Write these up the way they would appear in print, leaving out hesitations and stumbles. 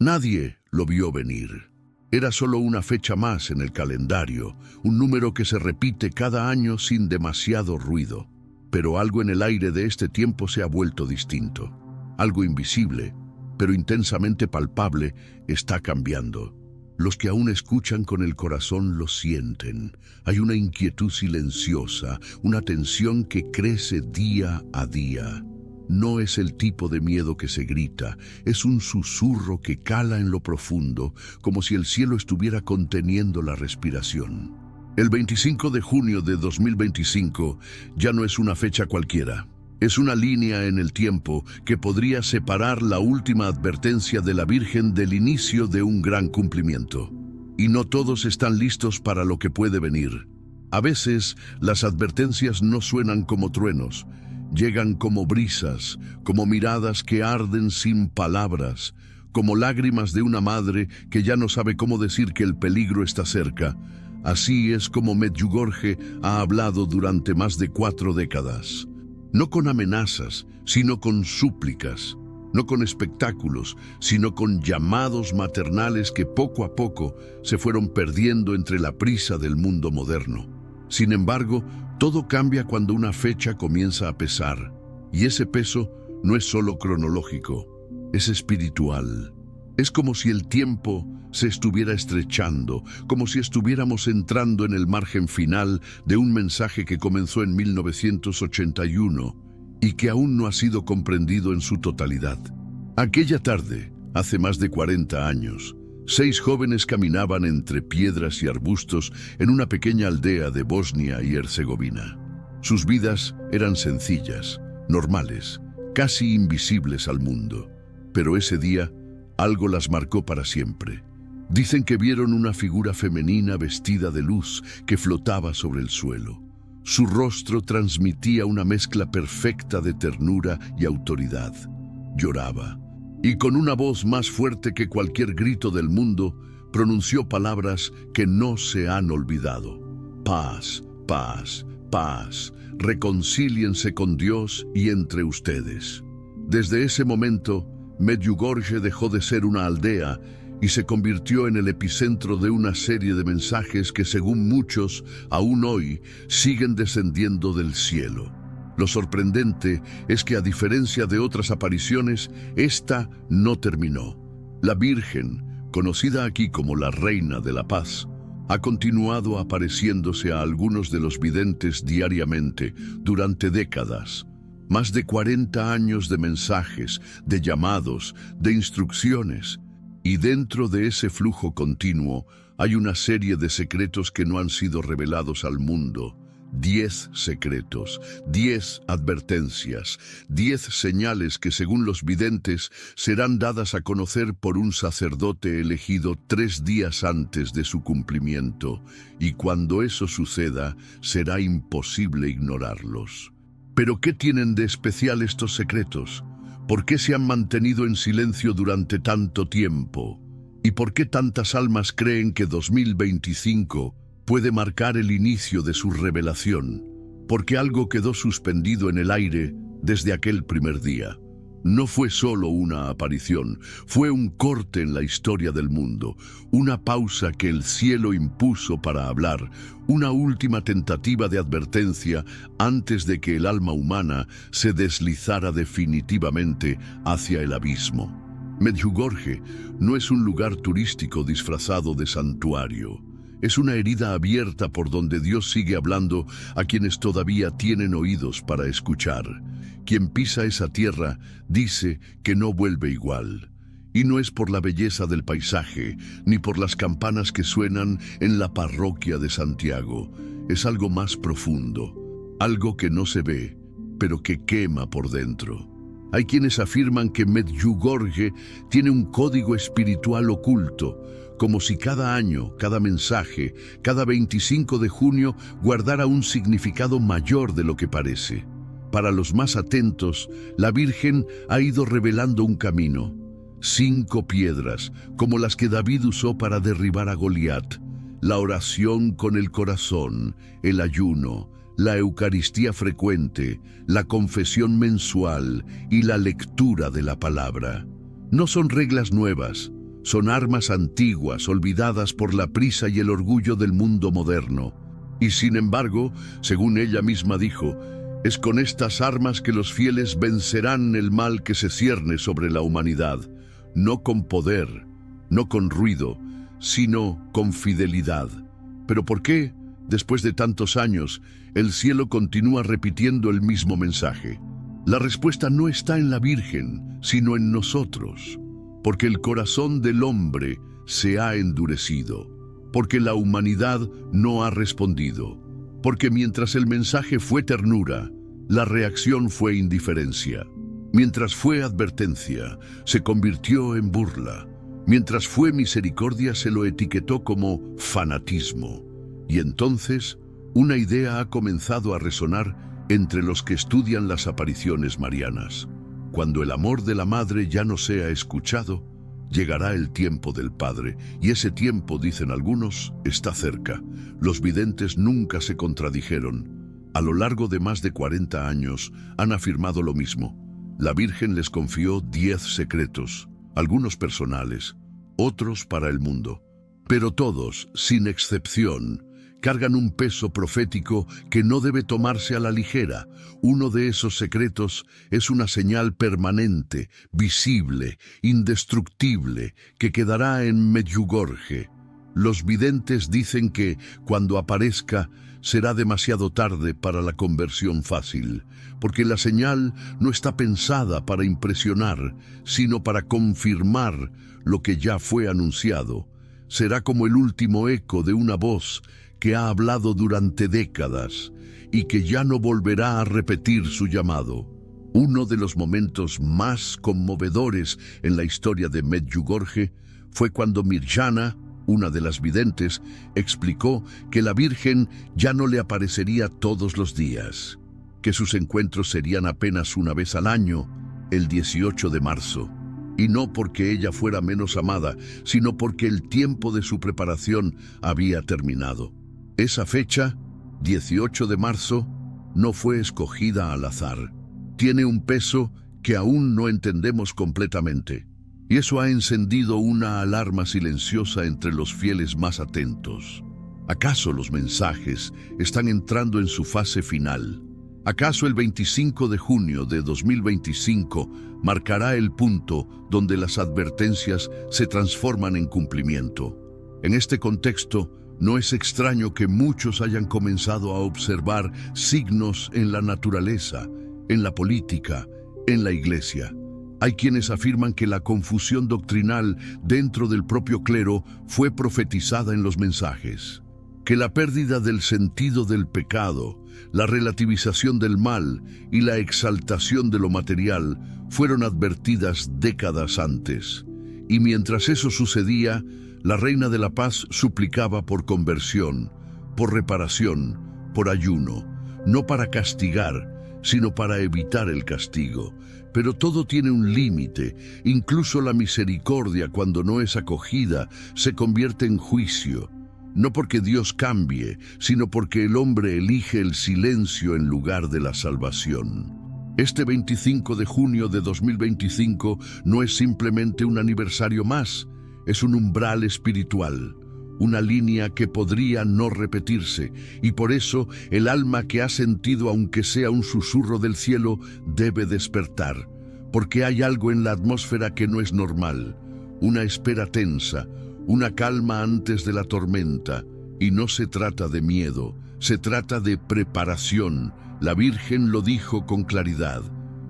Nadie lo vio venir. Era solo una fecha más en el calendario, un número que se repite cada año sin demasiado ruido. Pero algo en el aire de este tiempo se ha vuelto distinto. Algo invisible, pero intensamente palpable, está cambiando. Los que aún escuchan con el corazón lo sienten. Hay una inquietud silenciosa, una tensión que crece día a día. No es el tipo de miedo que se grita, es un susurro que cala en lo profundo, como si el cielo estuviera conteniendo la respiración. El 25 de junio de 2025 ya no es una fecha cualquiera. Es una línea en el tiempo que podría separar la última advertencia de la Virgen del inicio de un gran cumplimiento. Y no todos están listos para lo que puede venir. A veces, las advertencias no suenan como truenos. Llegan como brisas, como miradas que arden sin palabras, como lágrimas de una madre que ya no sabe cómo decir que el peligro está cerca. Así es como Medjugorje ha hablado durante más de 4 décadas. No con amenazas, sino con súplicas. No con espectáculos, sino con llamados maternales que poco a poco se fueron perdiendo entre la prisa del mundo moderno. Sin embargo, todo cambia cuando una fecha comienza a pesar, y ese peso no es solo cronológico, es espiritual. Es como si el tiempo se estuviera estrechando, como si estuviéramos entrando en el margen final de un mensaje que comenzó en 1981 y que aún no ha sido comprendido en su totalidad. Aquella tarde, hace más de 40 años, 6 jóvenes caminaban entre piedras y arbustos en una pequeña aldea de Bosnia y Herzegovina. Sus vidas eran sencillas, normales, casi invisibles al mundo. Pero ese día, algo las marcó para siempre. Dicen que vieron una figura femenina vestida de luz que flotaba sobre el suelo. Su rostro transmitía una mezcla perfecta de ternura y autoridad. Lloraba, y con una voz más fuerte que cualquier grito del mundo, pronunció palabras que no se han olvidado. Paz, paz, paz, reconcíliense con Dios y entre ustedes. Desde ese momento, Medjugorje dejó de ser una aldea y se convirtió en el epicentro de una serie de mensajes que, según muchos, aún hoy siguen descendiendo del cielo. Lo sorprendente es que, a diferencia de otras apariciones, esta no terminó. La Virgen, conocida aquí como la Reina de la Paz, ha continuado apareciéndose a algunos de los videntes diariamente durante décadas. Más de 40 años de mensajes, de llamados, de instrucciones. Y dentro de ese flujo continuo hay una serie de secretos que no han sido revelados al mundo. 10 secretos, 10 advertencias, 10 señales que, según los videntes, serán dadas a conocer por un sacerdote elegido 3 días antes de su cumplimiento. Y cuando eso suceda, será imposible ignorarlos. ¿Pero qué tienen de especial estos secretos? ¿Por qué se han mantenido en silencio durante tanto tiempo? ¿Y por qué tantas almas creen que 2025 puede marcar el inicio de su revelación? Porque algo quedó suspendido en el aire desde aquel primer día. No fue solo una aparición, fue un corte en la historia del mundo, una pausa que el cielo impuso para hablar, una última tentativa de advertencia antes de que el alma humana se deslizara definitivamente hacia el abismo. Medjugorje no es un lugar turístico disfrazado de santuario. Es una herida abierta por donde Dios sigue hablando a quienes todavía tienen oídos para escuchar. Quien pisa esa tierra dice que no vuelve igual. Y no es por la belleza del paisaje, ni por las campanas que suenan en la parroquia de Santiago. Es algo más profundo, algo que no se ve, pero que quema por dentro. Hay quienes afirman que Medjugorje tiene un código espiritual oculto, como si cada año, cada mensaje, cada 25 de junio guardara un significado mayor de lo que parece. Para los más atentos, la Virgen ha ido revelando un camino. 5 piedras, como las que David usó para derribar a Goliat. La oración con el corazón, el ayuno, la Eucaristía frecuente, la confesión mensual y la lectura de la palabra. No son reglas nuevas, Son armas antiguas, olvidadas por la prisa y el orgullo del mundo moderno. Y sin embargo, según ella misma dijo, es con estas armas que los fieles vencerán el mal que se cierne sobre la humanidad, no con poder, no con ruido, sino con fidelidad. ¿Pero por qué, después de tantos años, el cielo continúa repitiendo el mismo mensaje? La respuesta no está en la Virgen, sino en nosotros, porque el corazón del hombre se ha endurecido, porque la humanidad no ha respondido, porque mientras el mensaje fue ternura, la reacción fue indiferencia. Mientras fue advertencia, se convirtió en burla. Mientras fue misericordia, se lo etiquetó como fanatismo. Y entonces, una idea ha comenzado a resonar entre los que estudian las apariciones marianas. Cuando el amor de la madre ya no sea escuchado, llegará el tiempo del Padre, y ese tiempo, dicen algunos, está cerca. Los videntes nunca se contradijeron. A lo largo de más de 40 años han afirmado lo mismo. La Virgen les confió 10 secretos, algunos personales, otros para el mundo. Pero todos, sin excepción, cargan un peso profético que no debe tomarse a la ligera. Uno de esos secretos es una señal permanente, visible, indestructible, que quedará en Medjugorje. Los videntes dicen que, cuando aparezca, será demasiado tarde para la conversión fácil, porque la señal no está pensada para impresionar, sino para confirmar lo que ya fue anunciado. Será como el último eco de una voz que ha hablado durante décadas y que ya no volverá a repetir su llamado. Uno de los momentos más conmovedores en la historia de Medjugorje fue cuando Mirjana, una de las videntes, explicó que la Virgen ya no le aparecería todos los días, que sus encuentros serían apenas una vez al año, el 18 de marzo. Y no porque ella fuera menos amada, sino porque el tiempo de su preparación había terminado. Esa fecha, 18 de marzo, no fue escogida al azar. Tiene un peso que aún no entendemos completamente. Y eso ha encendido una alarma silenciosa entre los fieles más atentos. ¿Acaso los mensajes están entrando en su fase final? ¿Acaso el 25 de junio de 2025 marcará el punto donde las advertencias se transforman en cumplimiento? En este contexto, no es extraño que muchos hayan comenzado a observar signos en la naturaleza, en la política, en la iglesia. Hay quienes afirman que la confusión doctrinal dentro del propio clero fue profetizada en los mensajes, que la pérdida del sentido del pecado, la relativización del mal y la exaltación de lo material fueron advertidas décadas antes. Y mientras eso sucedía, la Reina de la Paz suplicaba por conversión, por reparación, por ayuno, no para castigar, sino para evitar el castigo. Pero todo tiene un límite, incluso la misericordia, cuando no es acogida, se convierte en juicio. No porque Dios cambie, sino porque el hombre elige el silencio en lugar de la salvación. Este 25 de junio de 2025 no es simplemente un aniversario más, es un umbral espiritual, una línea que podría no repetirse, y por eso el alma que ha sentido, aunque sea un susurro del cielo, debe despertar, porque hay algo en la atmósfera que no es normal, una espera tensa, una calma antes de la tormenta, y no se trata de miedo, se trata de preparación. La Virgen lo dijo con claridad: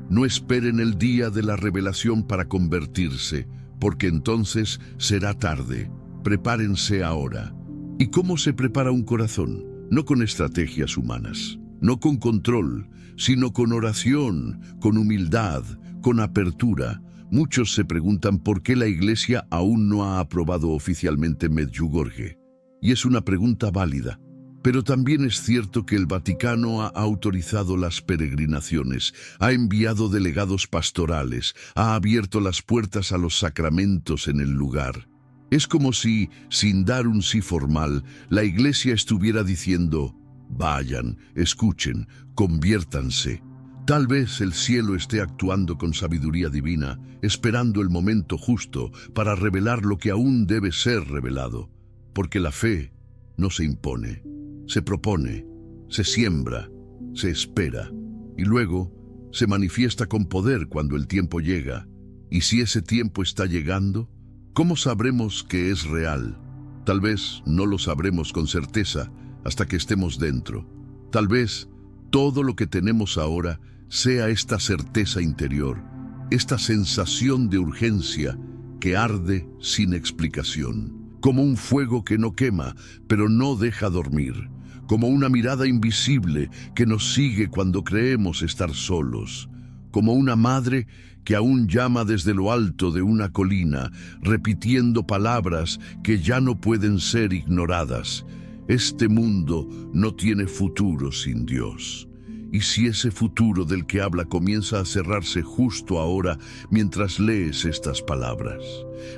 no esperen el día de la revelación para convertirse, porque entonces será tarde. Prepárense ahora. ¿Y cómo se prepara un corazón? No con estrategias humanas, no con control, sino con oración, con humildad, con apertura. Muchos se preguntan por qué la Iglesia aún no ha aprobado oficialmente Medjugorje. Y es una pregunta válida. Pero también es cierto que el Vaticano ha autorizado las peregrinaciones, ha enviado delegados pastorales, ha abierto las puertas a los sacramentos en el lugar. Es como si, sin dar un sí formal, la Iglesia estuviera diciendo: vayan, escuchen, conviértanse. Tal vez el cielo esté actuando con sabiduría divina, esperando el momento justo para revelar lo que aún debe ser revelado. Porque la fe no se impone, se propone, se siembra, se espera y luego se manifiesta con poder cuando el tiempo llega. Y si ese tiempo está llegando, ¿cómo sabremos que es real? Tal vez no lo sabremos con certeza hasta que estemos dentro. Tal vez todo lo que tenemos ahora sea esta certeza interior, esta sensación de urgencia que arde sin explicación, como un fuego que no quema, pero no deja dormir, como una mirada invisible que nos sigue cuando creemos estar solos, como una madre que aún llama desde lo alto de una colina, repitiendo palabras que ya no pueden ser ignoradas. Este mundo no tiene futuro sin Dios. Y si ese futuro del que habla comienza a cerrarse justo ahora mientras lees estas palabras.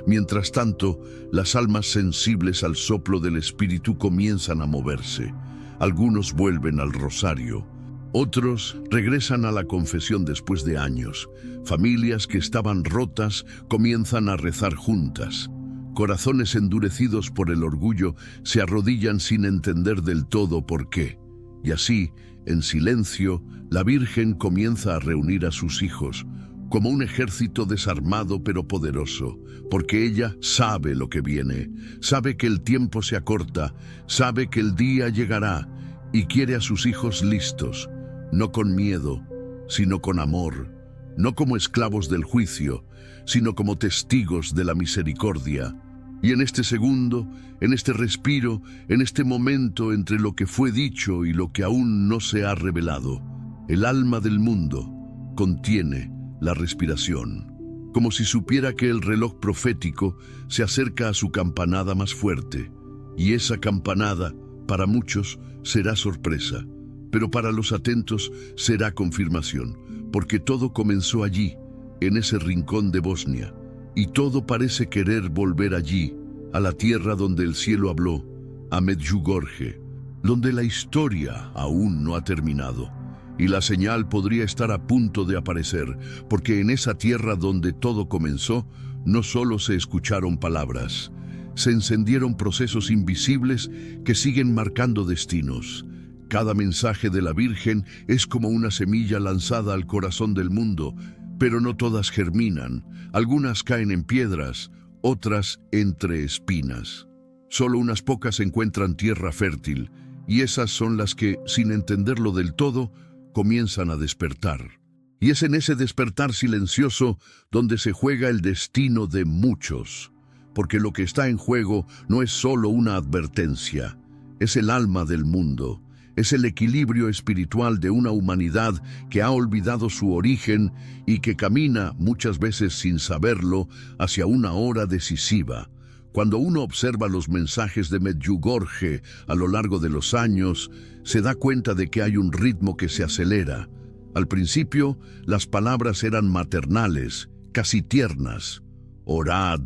Mientras tanto, las almas sensibles al soplo del Espíritu comienzan a moverse. Algunos vuelven al rosario. Otros regresan a la confesión después de años. Familias que estaban rotas comienzan a rezar juntas. Corazones endurecidos por el orgullo se arrodillan sin entender del todo por qué. Y así, en silencio, la Virgen comienza a reunir a sus hijos, como un ejército desarmado pero poderoso, porque ella sabe lo que viene, sabe que el tiempo se acorta, sabe que el día llegará y quiere a sus hijos listos, no con miedo, sino con amor, no como esclavos del juicio, sino como testigos de la misericordia. Y en este segundo, en este respiro, en este momento entre lo que fue dicho y lo que aún no se ha revelado, el alma del mundo contiene la respiración, como si supiera que el reloj profético se acerca a su campanada más fuerte, y esa campanada, para muchos, será sorpresa, pero para los atentos será confirmación, porque todo comenzó allí, en ese rincón de Bosnia, y todo parece querer volver allí, a la tierra donde el cielo habló, a Medjugorje, donde la historia aún no ha terminado, y la señal podría estar a punto de aparecer, porque en esa tierra donde todo comenzó, no solo se escucharon palabras, se encendieron procesos invisibles que siguen marcando destinos. Cada mensaje de la Virgen es como una semilla lanzada al corazón del mundo, pero no todas germinan, algunas caen en piedras, otras entre espinas. Solo unas pocas encuentran tierra fértil, y esas son las que, sin entenderlo del todo, comienzan a despertar. Y es en ese despertar silencioso donde se juega el destino de muchos, porque lo que está en juego no es solo una advertencia, es el alma del mundo. Es el equilibrio espiritual de una humanidad que ha olvidado su origen y que camina, muchas veces sin saberlo, hacia una hora decisiva. Cuando uno observa los mensajes de Medjugorje a lo largo de los años, se da cuenta de que hay un ritmo que se acelera. Al principio, las palabras eran maternales, casi tiernas. Orad,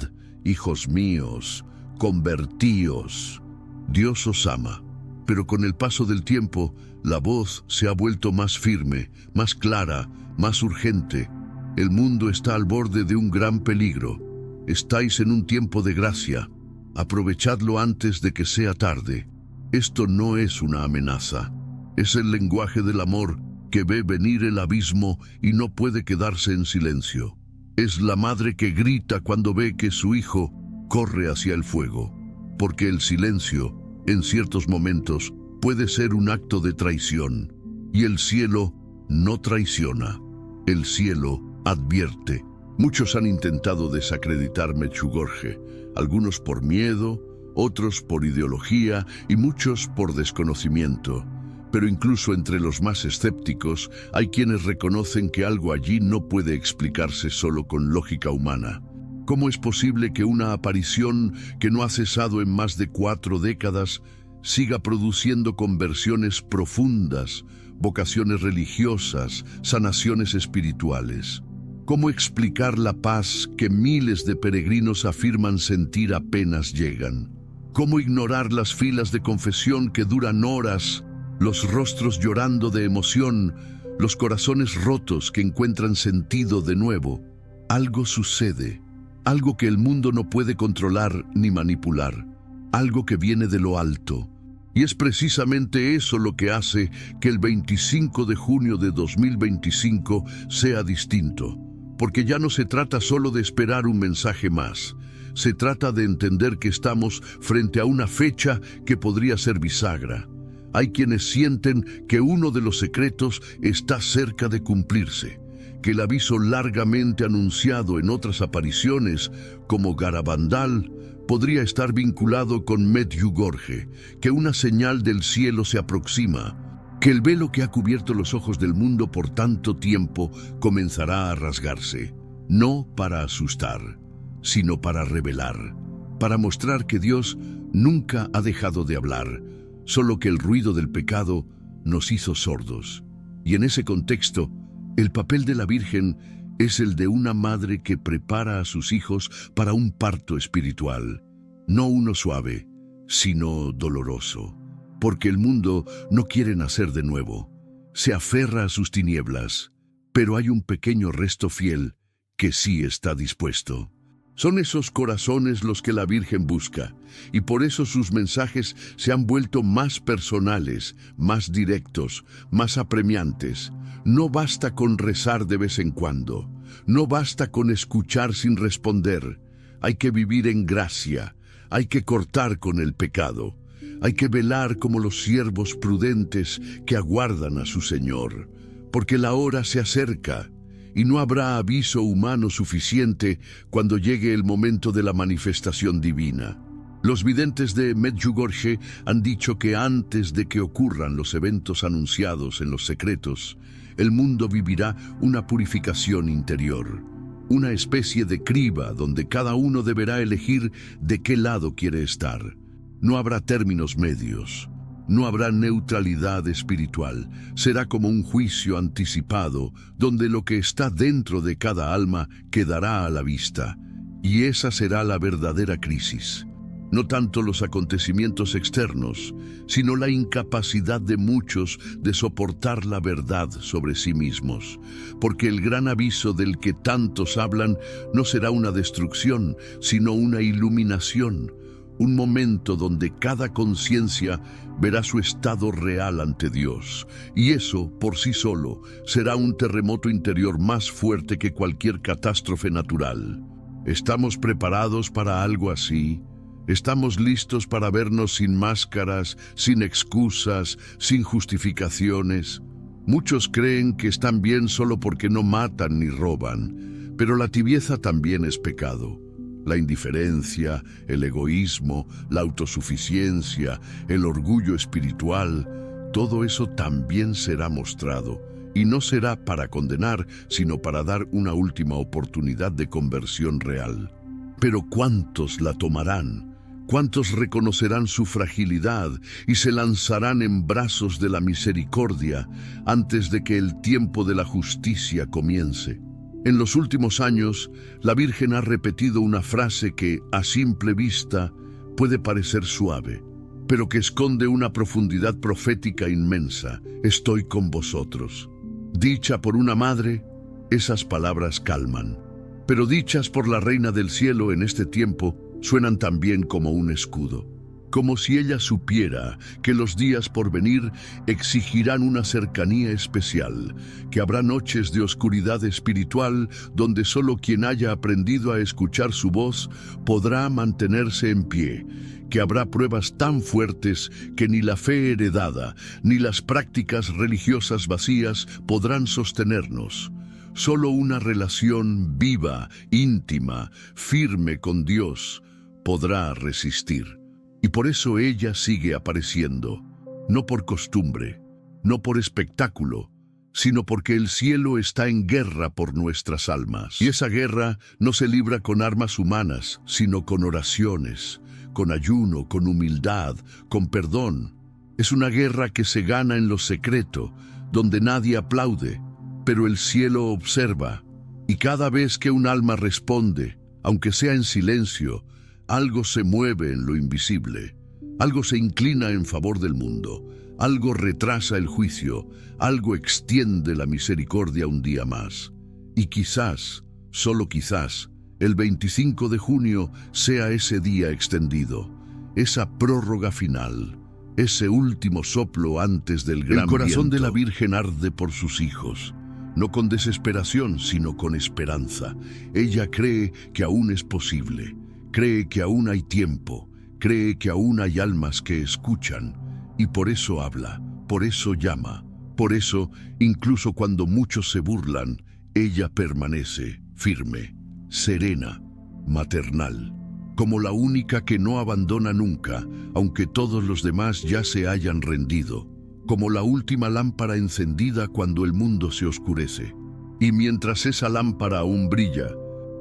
hijos míos, convertíos. Dios os ama. Pero con el paso del tiempo, la voz se ha vuelto más firme, más clara, más urgente. El mundo está al borde de un gran peligro. Estáis en un tiempo de gracia. Aprovechadlo antes de que sea tarde. Esto no es una amenaza. Es el lenguaje del amor que ve venir el abismo y no puede quedarse en silencio. Es la madre que grita cuando ve que su hijo corre hacia el fuego. Porque el silencio, en ciertos momentos, puede ser un acto de traición, y el cielo no traiciona. El cielo advierte. Muchos han intentado desacreditar Medjugorje, algunos por miedo, otros por ideología y muchos por desconocimiento. Pero incluso entre los más escépticos hay quienes reconocen que algo allí no puede explicarse solo con lógica humana. ¿Cómo es posible que una aparición que no ha cesado en más de 4 décadas siga produciendo conversiones profundas, vocaciones religiosas, sanaciones espirituales? ¿Cómo explicar la paz que miles de peregrinos afirman sentir apenas llegan? ¿Cómo ignorar las filas de confesión que duran horas, los rostros llorando de emoción, los corazones rotos que encuentran sentido de nuevo. Algo sucede, algo que el mundo no puede controlar ni manipular, algo que viene de lo alto. Y es precisamente eso lo que hace que el 25 de junio de 2025 sea distinto, porque ya no se trata solo de esperar un mensaje más. Se trata de entender que estamos frente a una fecha que podría ser bisagra. Hay quienes sienten que uno de los secretos está cerca de cumplirse, que el aviso largamente anunciado en otras apariciones, como Garabandal, podría estar vinculado con Medjugorje, que una señal del cielo se aproxima, que el velo que ha cubierto los ojos del mundo por tanto tiempo comenzará a rasgarse, no para asustar, sino para revelar, para mostrar que Dios nunca ha dejado de hablar, solo que el ruido del pecado nos hizo sordos. Y en ese contexto, el papel de la Virgen es el de una madre que prepara a sus hijos para un parto espiritual, no uno suave, sino doloroso, porque el mundo no quiere nacer de nuevo, se aferra a sus tinieblas, pero hay un pequeño resto fiel que sí está dispuesto. Son esos corazones los que la Virgen busca, y por eso sus mensajes se han vuelto más personales, más directos, más apremiantes. No basta con rezar de vez en cuando, no basta con escuchar sin responder. Hay que vivir en gracia, hay que cortar con el pecado, hay que velar como los siervos prudentes que aguardan a su Señor, porque la hora se acerca. Y no habrá aviso humano suficiente cuando llegue el momento de la manifestación divina. Los videntes de Medjugorje han dicho que antes de que ocurran los eventos anunciados en los secretos, el mundo vivirá una purificación interior, una especie de criba donde cada uno deberá elegir de qué lado quiere estar. No habrá términos medios. No habrá neutralidad espiritual, será como un juicio anticipado, donde lo que está dentro de cada alma quedará a la vista, y esa será la verdadera crisis. No tanto los acontecimientos externos, sino la incapacidad de muchos de soportar la verdad sobre sí mismos, porque el gran aviso del que tantos hablan no será una destrucción, sino una iluminación, un momento donde cada conciencia verá su estado real ante Dios, y eso, por sí solo, será un terremoto interior más fuerte que cualquier catástrofe natural. ¿Estamos preparados para algo así? ¿Estamos listos para vernos sin máscaras, sin excusas, sin justificaciones? Muchos creen que están bien solo porque no matan ni roban, pero la tibieza también es pecado. La indiferencia, el egoísmo, la autosuficiencia, el orgullo espiritual, todo eso también será mostrado, y no será para condenar, sino para dar una última oportunidad de conversión real. Pero ¿cuántos la tomarán? ¿Cuántos reconocerán su fragilidad y se lanzarán en brazos de la misericordia antes de que el tiempo de la justicia comience? En los últimos años, la Virgen ha repetido una frase que, a simple vista, puede parecer suave, pero que esconde una profundidad profética inmensa. Estoy con vosotros. Dicha por una madre, esas palabras calman. Pero dichas por la Reina del Cielo en este tiempo, suenan también como un escudo. Como si ella supiera que los días por venir exigirán una cercanía especial, que habrá noches de oscuridad espiritual donde solo quien haya aprendido a escuchar su voz podrá mantenerse en pie, que habrá pruebas tan fuertes que ni la fe heredada ni las prácticas religiosas vacías podrán sostenernos. Solo una relación viva, íntima, firme con Dios podrá resistir. Y por eso ella sigue apareciendo, no por costumbre, no por espectáculo, sino porque el cielo está en guerra por nuestras almas. Y esa guerra no se libra con armas humanas, sino con oraciones, con ayuno, con humildad, con perdón. Es una guerra que se gana en lo secreto, donde nadie aplaude, pero el cielo observa. Y cada vez que un alma responde, aunque sea en silencio, algo se mueve en lo invisible, algo se inclina en favor del mundo, algo retrasa el juicio, algo extiende la misericordia un día más. Y quizás, solo quizás, el 25 de junio sea ese día extendido, esa prórroga final, ese último soplo antes del gran viento. El corazón de la Virgen arde por sus hijos, no con desesperación, sino con esperanza. Ella cree que aún es posible, cree que aún hay tiempo, cree que aún hay almas que escuchan, y por eso habla, por eso llama, por eso, incluso cuando muchos se burlan, ella permanece firme, serena, maternal, como la única que no abandona nunca, aunque todos los demás ya se hayan rendido, como la última lámpara encendida cuando el mundo se oscurece. Y mientras esa lámpara aún brilla,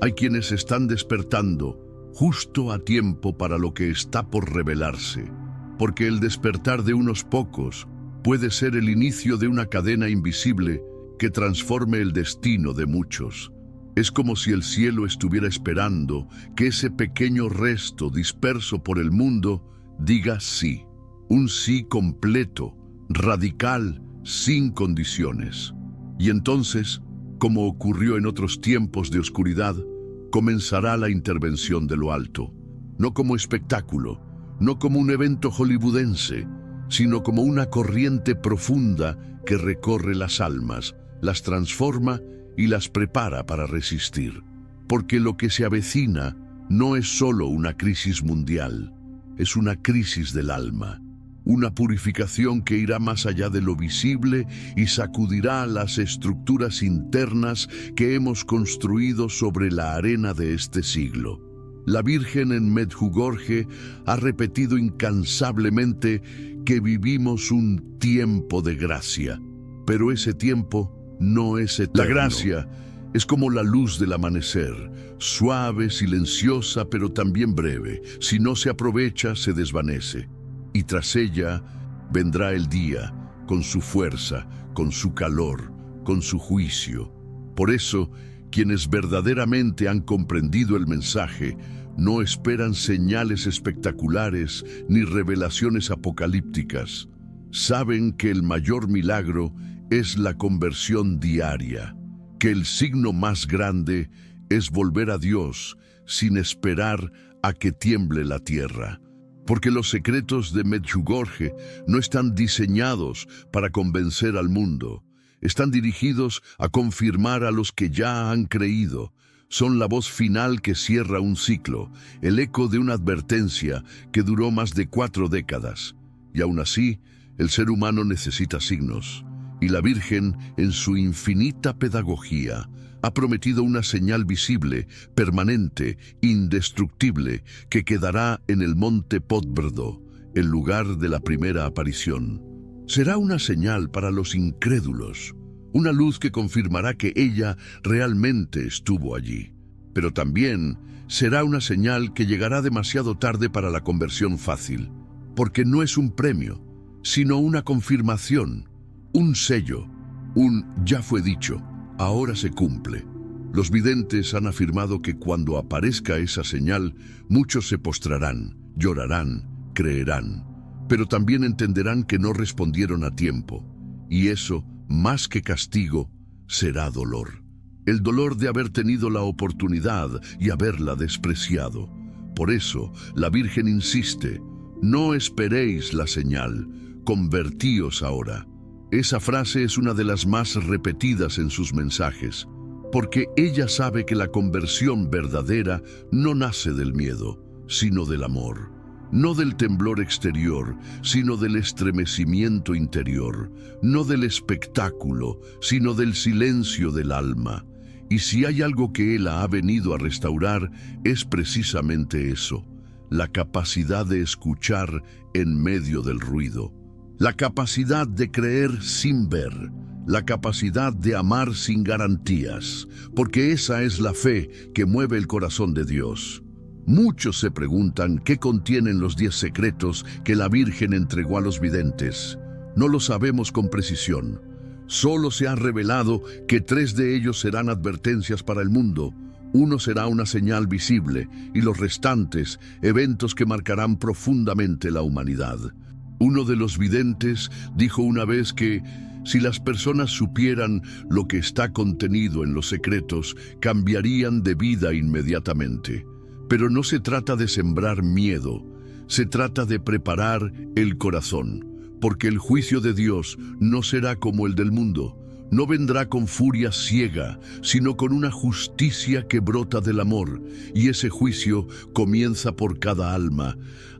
hay quienes están despertando justo a tiempo para lo que está por revelarse, porque el despertar de unos pocos puede ser el inicio de una cadena invisible que transforme el destino de muchos. Es como si el cielo estuviera esperando que ese pequeño resto disperso por el mundo diga sí, un sí completo, radical, sin condiciones. Y entonces, como ocurrió en otros tiempos de oscuridad, comenzará la intervención de lo alto, no como espectáculo, no como un evento hollywoodense, sino como una corriente profunda que recorre las almas, las transforma y las prepara para resistir. Porque lo que se avecina no es solo una crisis mundial, es una crisis del alma, una purificación que irá más allá de lo visible y sacudirá las estructuras internas que hemos construido sobre la arena de este siglo. La Virgen en Medjugorje ha repetido incansablemente que vivimos un tiempo de gracia, pero ese tiempo no es eterno. La gracia es como la luz del amanecer, suave, silenciosa, pero también breve. Si no se aprovecha, se desvanece. Y tras ella vendrá el día, con su fuerza, con su calor, con su juicio. Por eso, quienes verdaderamente han comprendido el mensaje no esperan señales espectaculares ni revelaciones apocalípticas. Saben que el mayor milagro es la conversión diaria, que el signo más grande es volver a Dios sin esperar a que tiemble la tierra. Porque los secretos de Medjugorje no están diseñados para convencer al mundo, están dirigidos a confirmar a los que ya han creído. Son la voz final que cierra un ciclo, el eco de una advertencia que duró más de 4 décadas. Y aún así, el ser humano necesita signos. Y la Virgen, en su infinita pedagogía, ha prometido una señal visible, permanente, indestructible, que quedará en el monte Podbrdo, el lugar de la primera aparición. Será una señal para los incrédulos, una luz que confirmará que ella realmente estuvo allí. Pero también será una señal que llegará demasiado tarde para la conversión fácil, porque no es un premio, sino una confirmación, un sello, un ya fue dicho, ahora se cumple. Los videntes han afirmado que cuando aparezca esa señal, muchos se postrarán, llorarán, creerán, pero también entenderán que no respondieron a tiempo, y eso, más que castigo, será dolor. El dolor de haber tenido la oportunidad y haberla despreciado. Por eso, la Virgen insiste, no esperéis la señal, convertíos ahora. Esa frase es una de las más repetidas en sus mensajes, porque ella sabe que la conversión verdadera no nace del miedo, sino del amor. No del temblor exterior, sino del estremecimiento interior. No del espectáculo, sino del silencio del alma. Y si hay algo que Él ha venido a restaurar, es precisamente eso, la capacidad de escuchar en medio del ruido. La capacidad de creer sin ver, la capacidad de amar sin garantías, porque esa es la fe que mueve el corazón de Dios. Muchos se preguntan qué contienen los 10 secretos que la Virgen entregó a los videntes. No lo sabemos con precisión. Solo se ha revelado que 3 de ellos serán advertencias para el mundo. Uno será una señal visible y los restantes, eventos que marcarán profundamente la humanidad. Uno de los videntes dijo una vez que si las personas supieran lo que está contenido en los secretos, cambiarían de vida inmediatamente. Pero no se trata de sembrar miedo, se trata de preparar el corazón, porque el juicio de Dios no será como el del mundo. No vendrá con furia ciega, sino con una justicia que brota del amor, y ese juicio comienza por cada alma.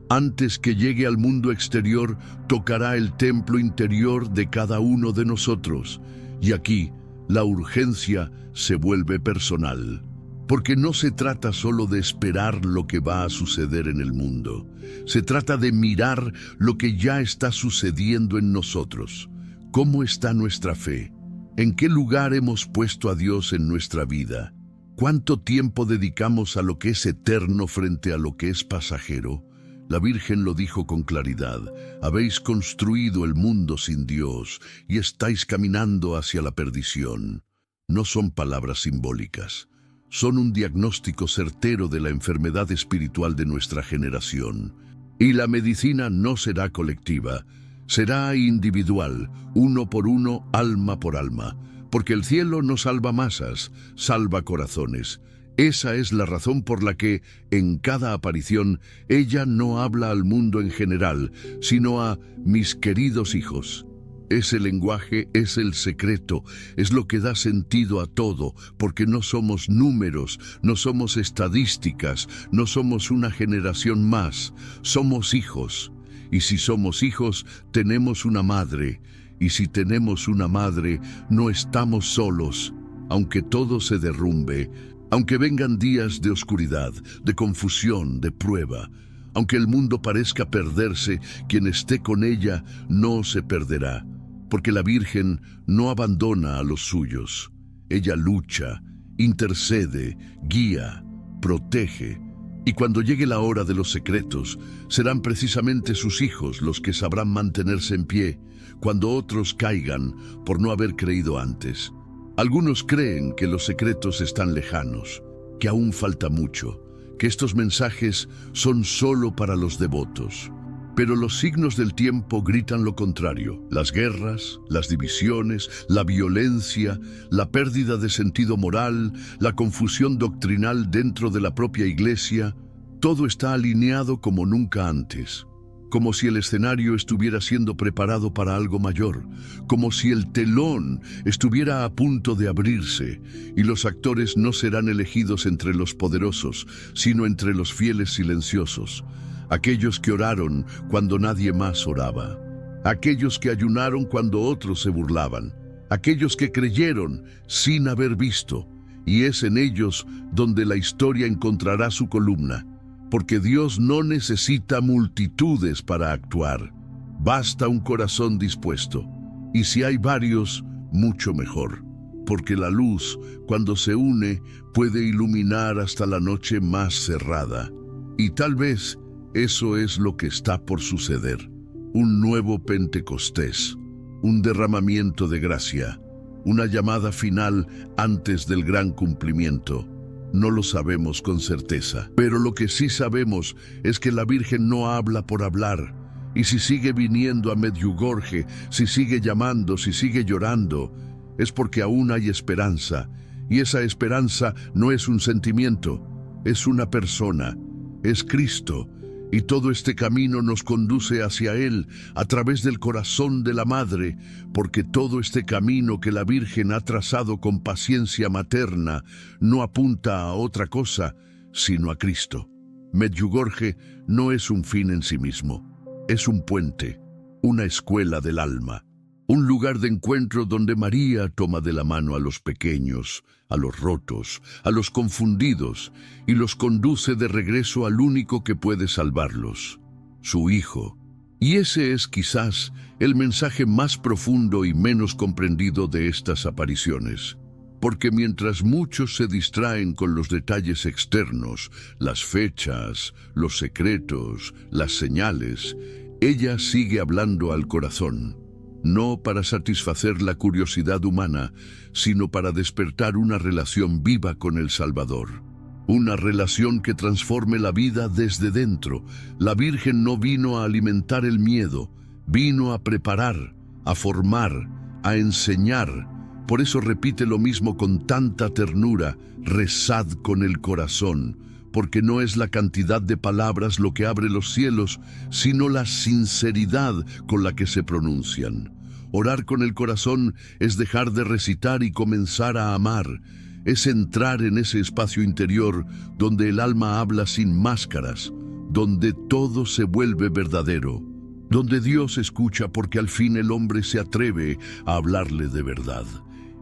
Antes que llegue al mundo exterior, tocará el templo interior de cada uno de nosotros. Y aquí, la urgencia se vuelve personal. Porque no se trata solo de esperar lo que va a suceder en el mundo. Se trata de mirar lo que ya está sucediendo en nosotros. ¿Cómo está nuestra fe? ¿En qué lugar hemos puesto a Dios en nuestra vida? ¿Cuánto tiempo dedicamos a lo que es eterno frente a lo que es pasajero? La Virgen lo dijo con claridad: habéis construido el mundo sin Dios y estáis caminando hacia la perdición. No son palabras simbólicas, son un diagnóstico certero de la enfermedad espiritual de nuestra generación. Y la medicina no será colectiva, será individual, uno por uno, alma por alma, porque el cielo no salva masas, salva corazones. Esa es la razón por la que, en cada aparición, ella no habla al mundo en general, sino a mis queridos hijos. Ese lenguaje es el secreto, es lo que da sentido a todo, porque no somos números, no somos estadísticas, no somos una generación más, somos hijos. Y si somos hijos, tenemos una madre, y si tenemos una madre, no estamos solos, aunque todo se derrumbe. Aunque vengan días de oscuridad, de confusión, de prueba, aunque el mundo parezca perderse, quien esté con ella no se perderá, porque la Virgen no abandona a los suyos. Ella lucha, intercede, guía, protege, y cuando llegue la hora de los secretos, serán precisamente sus hijos los que sabrán mantenerse en pie, cuando otros caigan por no haber creído antes. Algunos creen que los secretos están lejanos, que aún falta mucho, que estos mensajes son solo para los devotos. Pero los signos del tiempo gritan lo contrario. Las guerras, las divisiones, la violencia, la pérdida de sentido moral, la confusión doctrinal dentro de la propia Iglesia, todo está alineado como nunca antes. Como si el escenario estuviera siendo preparado para algo mayor, como si el telón estuviera a punto de abrirse, y los actores no serán elegidos entre los poderosos, sino entre los fieles silenciosos, aquellos que oraron cuando nadie más oraba, aquellos que ayunaron cuando otros se burlaban, aquellos que creyeron sin haber visto, y es en ellos donde la historia encontrará su columna. Porque Dios no necesita multitudes para actuar, basta un corazón dispuesto, y si hay varios, mucho mejor, porque la luz, cuando se une, puede iluminar hasta la noche más cerrada, y tal vez eso es lo que está por suceder, un nuevo Pentecostés, un derramamiento de gracia, una llamada final antes del gran cumplimiento. No lo sabemos con certeza, pero lo que sí sabemos es que la Virgen no habla por hablar, y si sigue viniendo a Medjugorje, si sigue llamando, si sigue llorando, es porque aún hay esperanza, y esa esperanza no es un sentimiento, es una persona, es Cristo, y todo este camino nos conduce hacia Él a través del corazón de la Madre, porque todo este camino que la Virgen ha trazado con paciencia materna no apunta a otra cosa, sino a Cristo. Medjugorje no es un fin en sí mismo, es un puente, una escuela del alma, un lugar de encuentro donde María toma de la mano a los pequeños, a los rotos, a los confundidos, y los conduce de regreso al único que puede salvarlos, su Hijo. Y ese es quizás el mensaje más profundo y menos comprendido de estas apariciones. Porque mientras muchos se distraen con los detalles externos, las fechas, los secretos, las señales, ella sigue hablando al corazón. No para satisfacer la curiosidad humana, sino para despertar una relación viva con el Salvador. Una relación que transforme la vida desde dentro. La Virgen no vino a alimentar el miedo, Vino a preparar, a formar, a enseñar. Por eso repite lo mismo con tanta ternura: rezad con el corazón, porque no es la cantidad de palabras lo que abre los cielos, sino la sinceridad con la que se pronuncian. Orar con el corazón es dejar de recitar y comenzar a amar. Es entrar en ese espacio interior donde el alma habla sin máscaras, donde todo se vuelve verdadero, donde Dios escucha porque al fin el hombre se atreve a hablarle de verdad.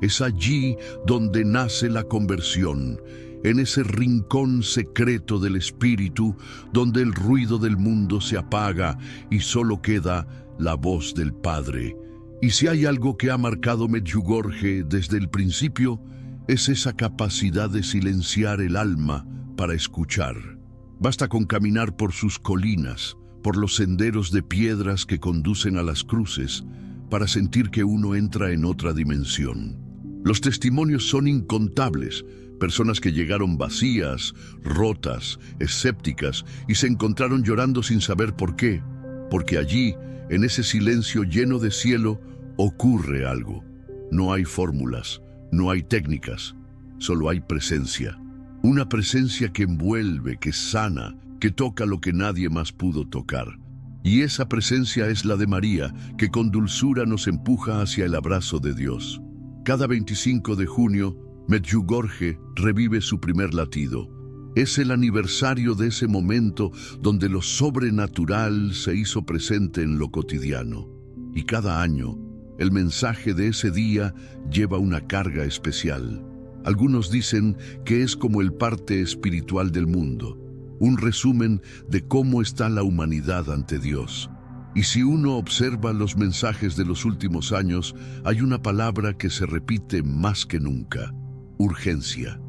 Es allí donde nace la conversión, en ese rincón secreto del espíritu, donde el ruido del mundo se apaga y solo queda la voz del Padre. Y si hay algo que ha marcado Medjugorje desde el principio, es esa capacidad de silenciar el alma para escuchar. Basta con caminar por sus colinas, por los senderos de piedras que conducen a las cruces, para sentir que uno entra en otra dimensión. Los testimonios son incontables: personas que llegaron vacías, rotas, escépticas, y se encontraron llorando sin saber por qué, porque allí, en ese silencio lleno de cielo, ocurre algo. No hay fórmulas, no hay técnicas, solo hay presencia. Una presencia que envuelve, que sana, que toca lo que nadie más pudo tocar. Y esa presencia es la de María, que con dulzura nos empuja hacia el abrazo de Dios. Cada 25 de junio, Medjugorje revive su primer latido. Es el aniversario de ese momento donde lo sobrenatural se hizo presente en lo cotidiano. Y cada año, el mensaje de ese día lleva una carga especial. Algunos dicen que es como el parte espiritual del mundo, un resumen de cómo está la humanidad ante Dios. Y si uno observa los mensajes de los últimos años, hay una palabra que se repite más que nunca: urgencia.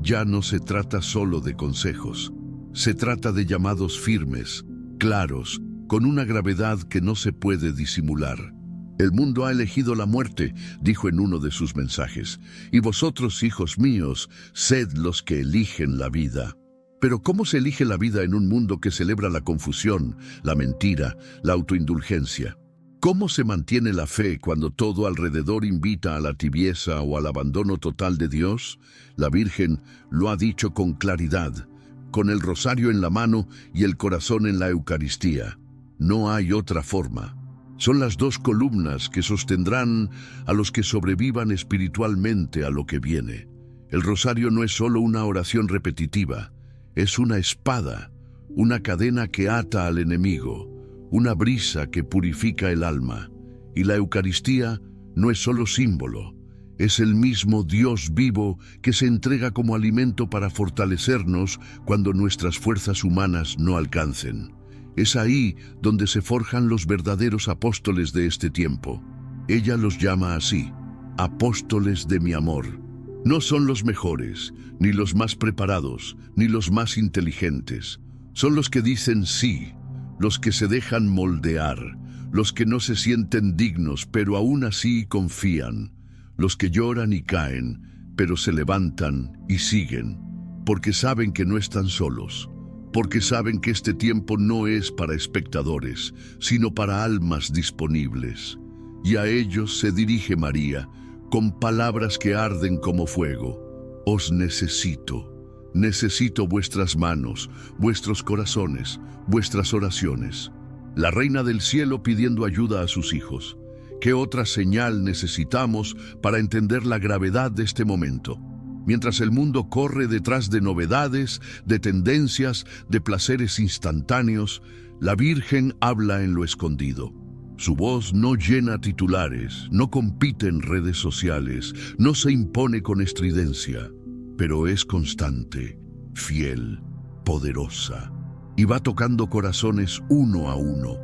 Ya no se trata solo de consejos, se trata de llamados firmes, claros, con una gravedad que no se puede disimular. El mundo ha elegido la muerte, dijo en uno de sus mensajes, y vosotros, hijos míos, sed los que eligen la vida. Pero ¿cómo se elige la vida en un mundo que celebra la confusión, la mentira, la autoindulgencia? ¿Cómo se mantiene la fe cuando todo alrededor invita a la tibieza o al abandono total de Dios? La Virgen lo ha dicho con claridad, con el rosario en la mano y el corazón en la Eucaristía. No hay otra forma. Son las dos columnas que sostendrán a los que sobrevivan espiritualmente a lo que viene. El rosario no es solo una oración repetitiva, es una espada, una cadena que ata al enemigo, una brisa que purifica el alma. Y la Eucaristía no es solo símbolo, es el mismo Dios vivo que se entrega como alimento para fortalecernos cuando nuestras fuerzas humanas no alcancen. Es ahí donde se forjan los verdaderos apóstoles de este tiempo. Ella los llama así: apóstoles de mi amor. No son los mejores, ni los más preparados, ni los más inteligentes. Son los que dicen sí, los que se dejan moldear, los que no se sienten dignos, pero aún así confían, los que lloran y caen, pero se levantan y siguen, porque saben que no están solos, porque saben que este tiempo no es para espectadores, sino para almas disponibles. Y a ellos se dirige María, con palabras que arden como fuego: os necesito, necesito vuestras manos, vuestros corazones, vuestras oraciones. La Reina del Cielo pidiendo ayuda a sus hijos. ¿Qué otra señal necesitamos para entender la gravedad de este momento? Mientras el mundo corre detrás de novedades, de tendencias, de placeres instantáneos, la Virgen habla en lo escondido. Su voz no llena titulares, no compite en redes sociales, no se impone con estridencia, pero es constante, fiel, poderosa, y va tocando corazones uno a uno,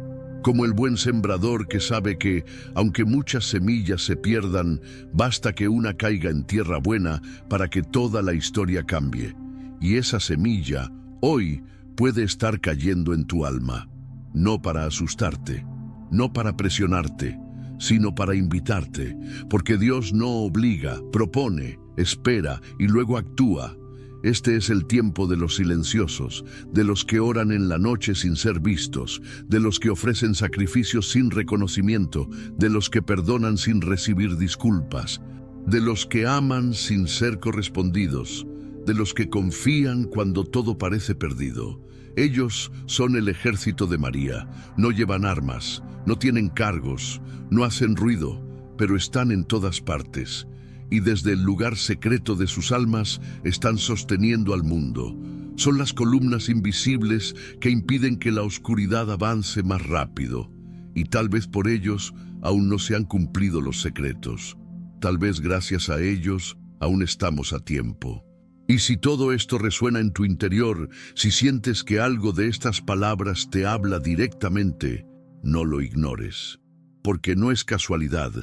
como el buen sembrador que sabe que, aunque muchas semillas se pierdan, basta que una caiga en tierra buena para que toda la historia cambie. Y esa semilla, hoy, puede estar cayendo en tu alma, no para asustarte, no para presionarte, sino para invitarte, porque Dios no obliga, propone, espera y luego actúa. Este es el tiempo de los silenciosos, de los que oran en la noche sin ser vistos, de los que ofrecen sacrificios sin reconocimiento, de los que perdonan sin recibir disculpas, de los que aman sin ser correspondidos, de los que confían cuando todo parece perdido. Ellos son el ejército de María. No llevan armas, no tienen cargos, no hacen ruido, pero están en todas partes. Y desde el lugar secreto de sus almas están sosteniendo al mundo. Son las columnas invisibles que impiden que la oscuridad avance más rápido. Y tal vez por ellos aún no se han cumplido los secretos. Tal vez gracias a ellos aún estamos a tiempo. Y si todo esto resuena en tu interior, si sientes que algo de estas palabras te habla directamente, no lo ignores. Porque no es casualidad,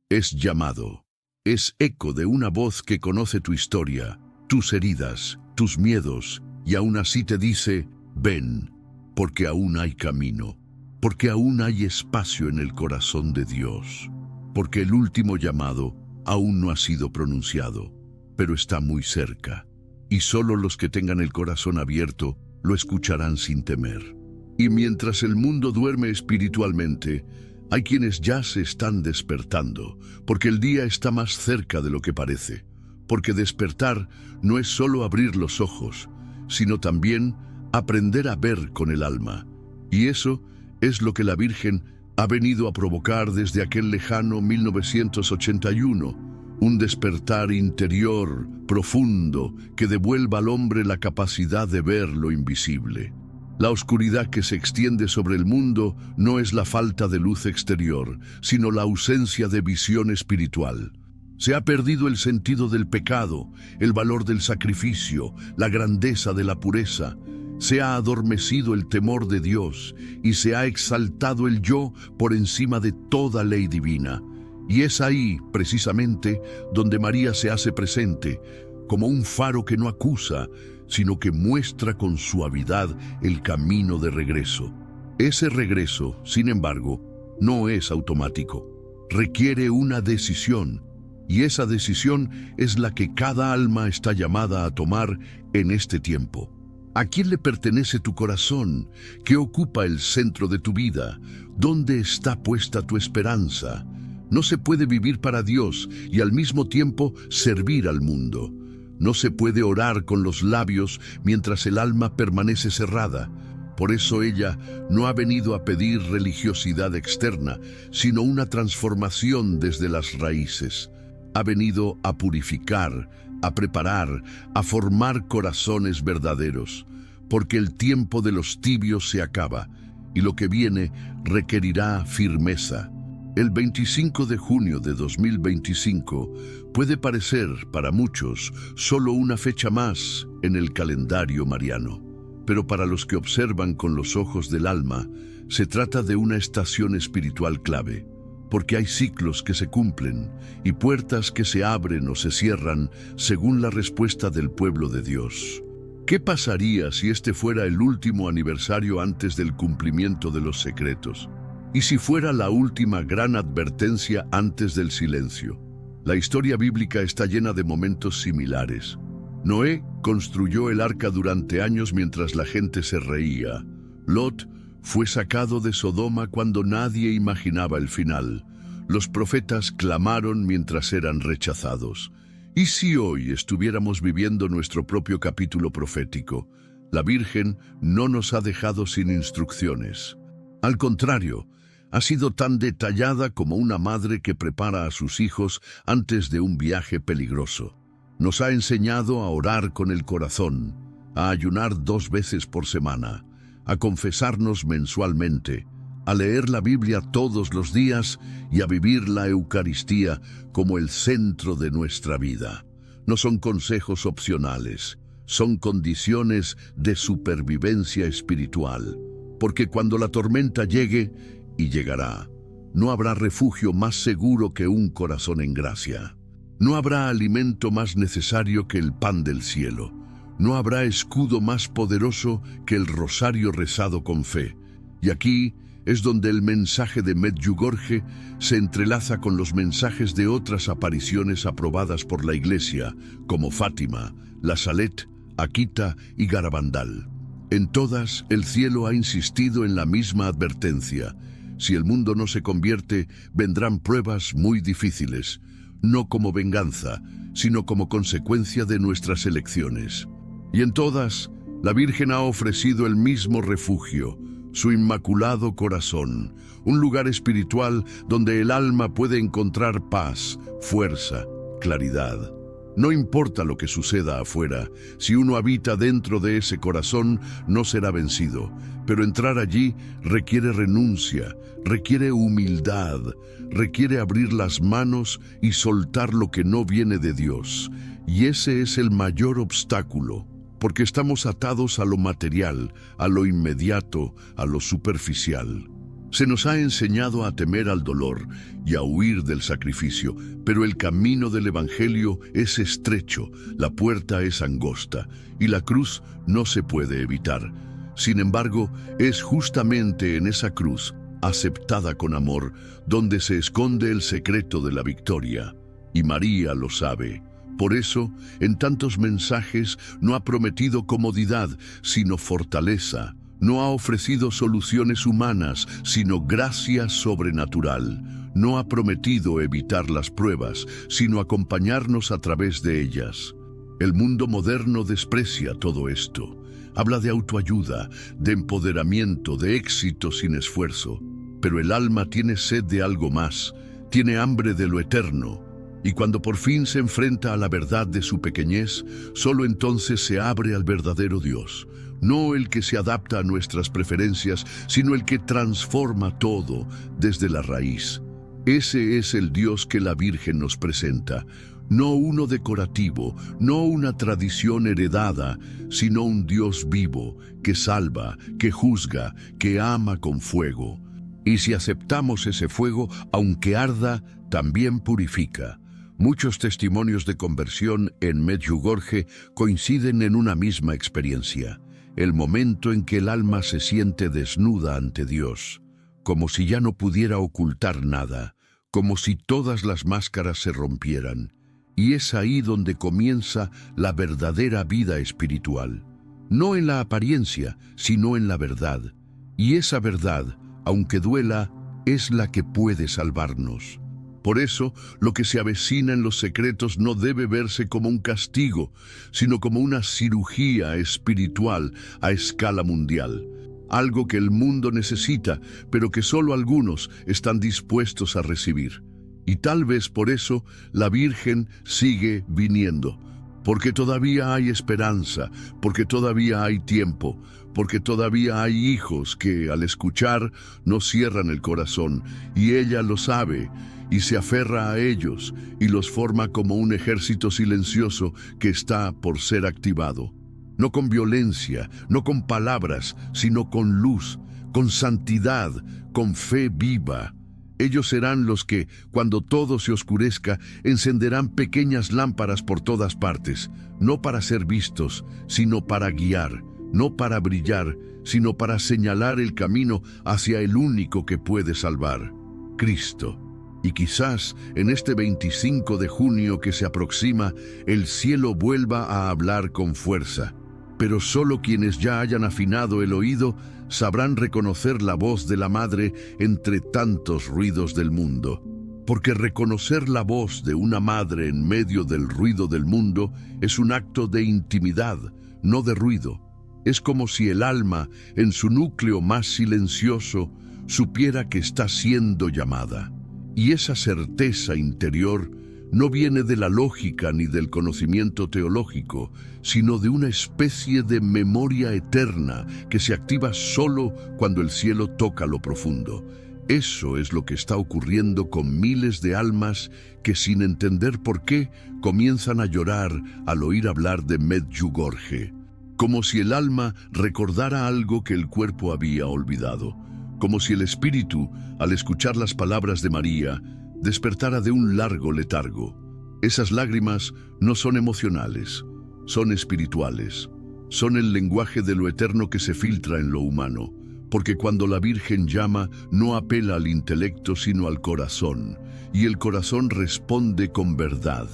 es llamado. Es eco de una voz que conoce tu historia, tus heridas, tus miedos, y aún así te dice, ven, porque aún hay camino, porque aún hay espacio en el corazón de Dios, porque el último llamado aún no ha sido pronunciado, pero está muy cerca, y solo los que tengan el corazón abierto lo escucharán sin temer. Y mientras el mundo duerme espiritualmente, hay quienes ya se están despertando, porque el día está más cerca de lo que parece. Porque despertar no es solo abrir los ojos, sino también aprender a ver con el alma. Y eso es lo que la Virgen ha venido a provocar desde aquel lejano 1981, un despertar interior, profundo, que devuelva al hombre la capacidad de ver lo invisible. La oscuridad que se extiende sobre el mundo no es la falta de luz exterior, sino la ausencia de visión espiritual. Se ha perdido el sentido del pecado, el valor del sacrificio, la grandeza de la pureza. Se ha adormecido el temor de Dios y se ha exaltado el yo por encima de toda ley divina. Y es ahí, precisamente, donde María se hace presente, como un faro que no acusa, sino que muestra con suavidad el camino de regreso. Ese regreso, sin embargo, no es automático. Requiere una decisión, y esa decisión es la que cada alma está llamada a tomar en este tiempo. ¿A quién le pertenece tu corazón? ¿Qué ocupa el centro de tu vida? ¿Dónde está puesta tu esperanza? No se puede vivir para Dios y al mismo tiempo servir al mundo. No se puede orar con los labios mientras el alma permanece cerrada. Por eso ella no ha venido a pedir religiosidad externa, sino una transformación desde las raíces. Ha venido a purificar, a preparar, a formar corazones verdaderos, porque el tiempo de los tibios se acaba y lo que viene requerirá firmeza. El 25 de junio de 2025 puede parecer para muchos solo una fecha más en el calendario mariano, pero para los que observan con los ojos del alma, se trata de una estación espiritual clave, porque hay ciclos que se cumplen y puertas que se abren o se cierran según la respuesta del pueblo de Dios. ¿Qué pasaría si este fuera el último aniversario antes del cumplimiento de los secretos? ¿Y si fuera la última gran advertencia antes del silencio? La historia bíblica está llena de momentos similares. Noé construyó el arca durante años mientras la gente se reía. Lot fue sacado de Sodoma cuando nadie imaginaba el final. Los profetas clamaron mientras eran rechazados. ¿Y si hoy estuviéramos viviendo nuestro propio capítulo profético? La Virgen no nos ha dejado sin instrucciones. Al contrario, ha sido tan detallada como una madre que prepara a sus hijos antes de un viaje peligroso. Nos ha enseñado a orar con el corazón, a ayunar 2 veces por semana, a confesarnos mensualmente, a leer la Biblia todos los días y a vivir la Eucaristía como el centro de nuestra vida. No son consejos opcionales, son condiciones de supervivencia espiritual, porque cuando la tormenta llegue, y llegará, no habrá refugio más seguro que un corazón en gracia. No habrá alimento más necesario que el pan del cielo. No habrá escudo más poderoso que el rosario rezado con fe. Y aquí es donde el mensaje de Medjugorje se entrelaza con los mensajes de otras apariciones aprobadas por la Iglesia, como Fátima, la Salet, Akita y Garabandal. En todas, el cielo ha insistido en la misma advertencia. Si el mundo no se convierte, vendrán pruebas muy difíciles, no como venganza, sino como consecuencia de nuestras elecciones. Y en todas, la Virgen ha ofrecido el mismo refugio, su inmaculado corazón, un lugar espiritual donde el alma puede encontrar paz, fuerza, claridad. No importa lo que suceda afuera, si uno habita dentro de ese corazón, no será vencido. Pero entrar allí requiere renuncia, requiere humildad, requiere abrir las manos y soltar lo que no viene de Dios. Y ese es el mayor obstáculo, porque estamos atados a lo material, a lo inmediato, a lo superficial. Se nos ha enseñado a temer al dolor y a huir del sacrificio, pero el camino del Evangelio es estrecho, la puerta es angosta y la cruz no se puede evitar. Sin embargo, es justamente en esa cruz, aceptada con amor, donde se esconde el secreto de la victoria. Y María lo sabe. Por eso, en tantos mensajes no ha prometido comodidad, sino fortaleza. No ha ofrecido soluciones humanas, sino gracia sobrenatural. No ha prometido evitar las pruebas, sino acompañarnos a través de ellas. El mundo moderno desprecia todo esto. Habla de autoayuda, de empoderamiento, de éxito sin esfuerzo. Pero el alma tiene sed de algo más, tiene hambre de lo eterno. Y cuando por fin se enfrenta a la verdad de su pequeñez, solo entonces se abre al verdadero Dios. No el que se adapta a nuestras preferencias, sino el que transforma todo desde la raíz. Ese es el Dios que la Virgen nos presenta. No uno decorativo, no una tradición heredada, sino un Dios vivo, que salva, que juzga, que ama con fuego. Y si aceptamos ese fuego, aunque arda, también purifica. Muchos testimonios de conversión en Medjugorje coinciden en una misma experiencia. El momento en que el alma se siente desnuda ante Dios, como si ya no pudiera ocultar nada, como si todas las máscaras se rompieran. Y es ahí donde comienza la verdadera vida espiritual. No en la apariencia, sino en la verdad. Y esa verdad, aunque duela, es la que puede salvarnos. Por eso, lo que se avecina en los secretos no debe verse como un castigo, sino como una cirugía espiritual a escala mundial. Algo que el mundo necesita, pero que solo algunos están dispuestos a recibir. Y tal vez por eso la Virgen sigue viniendo. Porque todavía hay esperanza, porque todavía hay tiempo, porque todavía hay hijos que, al escuchar, no cierran el corazón, y ella lo sabe, y se aferra a ellos, y los forma como un ejército silencioso que está por ser activado. No con violencia, no con palabras, sino con luz, con santidad, con fe viva. Ellos serán los que, cuando todo se oscurezca, encenderán pequeñas lámparas por todas partes, no para ser vistos, sino para guiar, no para brillar, sino para señalar el camino hacia el único que puede salvar, Cristo. Y quizás en este 25 de junio que se aproxima, el cielo vuelva a hablar con fuerza. Pero solo quienes ya hayan afinado el oído sabrán reconocer la voz de la Madre entre tantos ruidos del mundo. Porque reconocer la voz de una madre en medio del ruido del mundo es un acto de intimidad, no de ruido. Es como si el alma, en su núcleo más silencioso, supiera que está siendo llamada. Y esa certeza interior no viene de la lógica ni del conocimiento teológico, sino de una especie de memoria eterna que se activa solo cuando el cielo toca lo profundo. Eso es lo que está ocurriendo con miles de almas que, sin entender por qué, comienzan a llorar al oír hablar de Medjugorje, como si el alma recordara algo que el cuerpo había olvidado, como si el espíritu, al escuchar las palabras de María, despertara de un largo letargo. Esas lágrimas no son emocionales, son espirituales. Son el lenguaje de lo eterno que se filtra en lo humano, porque cuando la Virgen llama, no apela al intelecto sino al corazón, y el corazón responde con verdad.